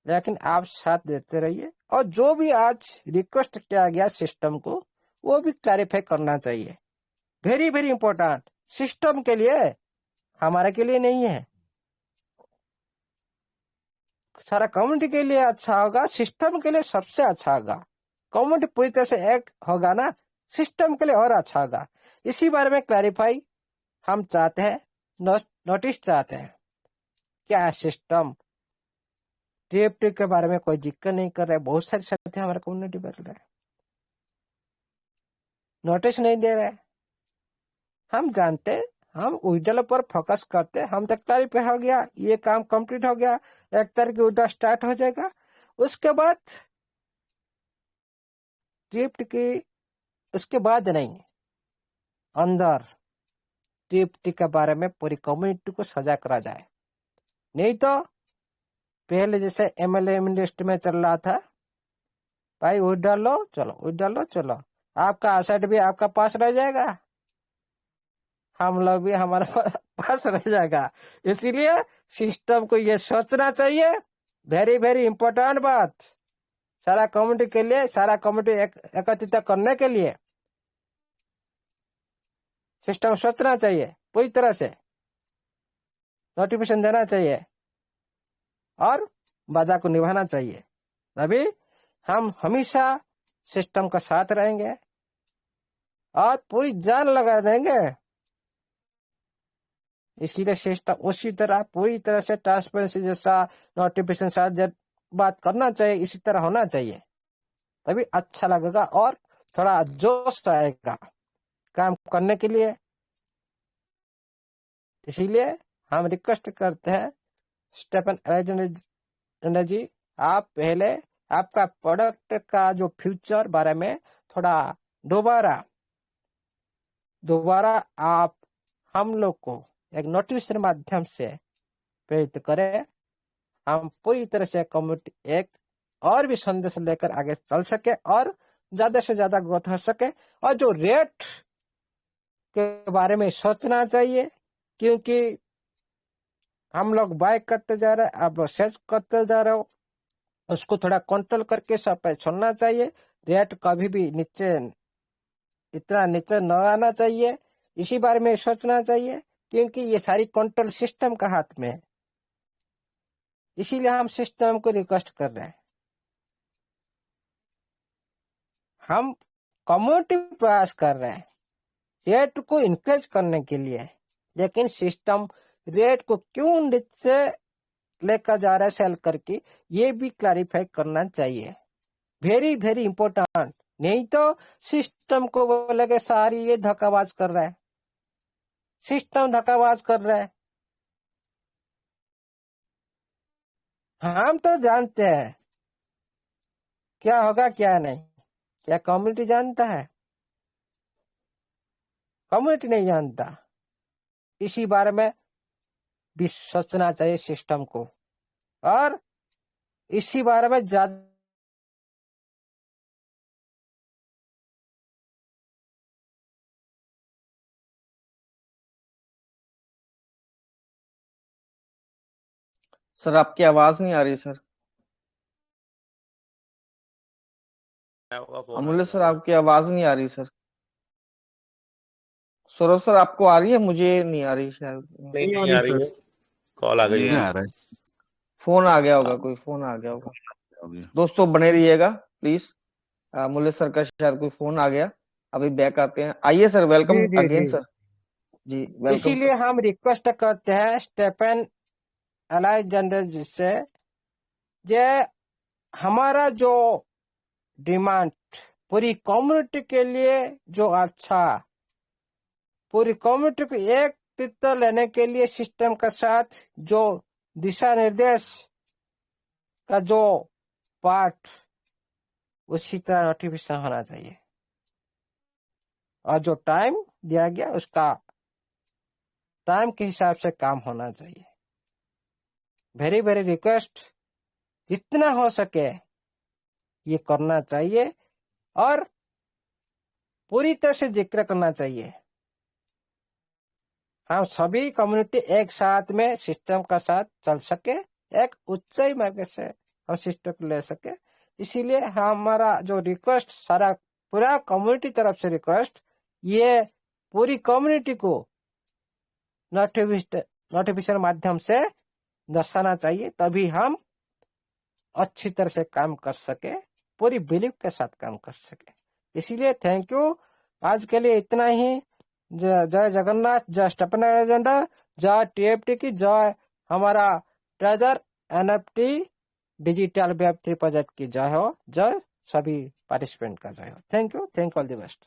लेकिन आप साथ देते रहिए। और जो भी आज रिक्वेस्ट किया गया सिस्टम को वो भी क्लैरिफाई करना चाहिए। वेरी वेरी इंपॉर्टेंट, सिस्टम के लिए, हमारे के लिए नहीं है। सारा कम्युनिटी के लिए अच्छा होगा, सिस्टम के लिए सबसे अच्छा होगा। कम्युनिटी पूरी तरह से एक होगा ना, सिस्टम के लिए और अच्छा होगा। इसी बारे में क्लैरिफाई हम चाहते हैं, नोटिस चाहते हैं। क्या है सिस्टम टीएफटी के बारे में कोई जिक्र नहीं कर रहे, बहुत सारे साथी हमारे कम्युनिटी में रहे, नोटिस नहीं दे रहे। हम जानते, हम विड्रॉल पर फोकस करते, हम तक क्लैरिफाई हो गया, ये काम कंप्लीट हो गया, 1 तारीख की विड्रॉल स्टार्ट हो जाएगा। उसके बाद टीएफटी की, उसके बाद नहीं, अंदर टीएफटी के बारे में पूरी कम्युनिटी को सजा करा जाए। नहीं तो पहले जैसे एमएलए लिस्ट में चल रहा था, भाई विड्रॉल लो चलो, विड्रॉल लो चलो, आपका एसेट भी आपका पास रह जाएगा, हम लोग भी हमारे पास रह जाएगा। इसीलिए सिस्टम को ये सोचना चाहिए। वेरी वेरी इंपॉर्टेंट बात, सारा कम्युनिटी के लिए, सारा कम्युनिटी एकत्रित करने के लिए सिस्टम सोचना चाहिए, पूरी तरह से नोटिफिकेशन देना चाहिए और वादा को निभाना चाहिए। तभी हम हमेशा सिस्टम का साथ रहेंगे और पूरी जान लगा देंगे। इसीलिए सिस्टम उसी तरह पूरी तरह से ट्रांसपेरेंसी जैसा नोटिफिकेशन साथ बात करना चाहिए, इसी तरह होना चाहिए, तभी अच्छा लगेगा और थोड़ा जोश आएगा काम करने के लिए। इसीलिए हम रिक्वेस्ट करते हैं स्टेफन अलेक्जेंडर जी, आप पहले आपका प्रोडक्ट का जो फ्यूचर बारे में थोड़ा दोबारा आप हम लोग को एक नोटिफिकेशन माध्यम से प्रेरित करें। हम पूरी तरह से कम्युनिटी एक और भी संदेश लेकर आगे चल सके और ज्यादा से ज्यादा ग्रोथ हो सके। और जो रेट के बारे में सोचना चाहिए, क्योंकि हम लोग बाय करते जा रहे हैं, आप लोग सेल करते जा रहे हो, उसको थोड़ा कंट्रोल करके सब पे छोड़ना चाहिए। रेट कभी भी नीचे, इतना नीचे न आना चाहिए, इसी बारे में सोचना चाहिए, क्योंकि ये सारी कंट्रोल सिस्टम का हाथ में है। इसीलिए हम सिस्टम को रिक्वेस्ट कर रहे हैं, हम कम्युनिटी प्रयास कर रहे हैं रेट को इंक्रीज करने के लिए, लेकिन सिस्टम रेट को क्यों नीचे लेकर जा रहा है सेल करके, ये भी क्लैरिफाई करना चाहिए। वेरी वेरी इंपॉर्टेंट, नहीं तो सिस्टम को बोलेगे सारी ये धक्काबाज कर रहा है, सिस्टम धक्काबाज कर रहा है। हम तो जानते हैं क्या होगा क्या नहीं, क्या कम्युनिटी जानता है? कम्युनिटी नहीं जानता। इसी बारे में भी सोचना चाहिए सिस्टम को, और इसी बारे में ज्यादा सर आपकी आवाज नहीं आ रही सर। अमूल्य सर आपकी आवाज नहीं आ रही सर। सौरभ सर आपको आ रही है? मुझे नहीं आ रही शायद। नहीं आ रही है, कॉल आ गई नहीं है। आ रहा है। फोन आ गया होगा, कोई फोन आ गया होगा। दोस्तों बने रहिएगा प्लीज। अमूल्य सर का शायद कोई फोन आ गया, अभी बैक आते हैं। आइए सर, वेलकम अगेन सर। जी वेलकम। इसीलिए हम रिक्वेस्ट करते हैं स्टेफन अलेक्जेंडर जी से, जे हमारा जो डिमांड पूरी कम्युनिटी के लिए जो अच्छा, पूरी कम्युनिटी को एक तित्र लेने के लिए सिस्टम के साथ जो दिशा निर्देश का जो पार्ट, उसी तरह नोटिफिकेशन होना चाहिए। और जो टाइम दिया गया उसका टाइम के हिसाब से काम होना चाहिए। वेरी वेरी रिक्वेस्ट, जितना हो सके ये करना चाहिए और पूरी तरह से जिक्र करना चाहिए। हम सभी कम्युनिटी एक साथ में सिस्टम का साथ चल सके, एक उच्च मार्ग से हम सिस्टम को ले सके। इसीलिए हमारा जो रिक्वेस्ट सारा पूरा कम्युनिटी तरफ से रिक्वेस्ट, ये पूरी कम्युनिटी को नोटिफिकेशन माध्यम से दर्शाना चाहिए, तभी हम अच्छी तरह से काम कर सके, पूरी बिलीव के साथ काम कर सके। इसीलिए थैंक यू, आज के लिए इतना ही। जय जगन्नाथ, जय स्टेपन एजेंडर, जय टीएफटी की, जय हमारा treasure NFT digital web 3 project की जय हो, जय सभी पार्टिसिपेंट का जय हो। Thank you all the best.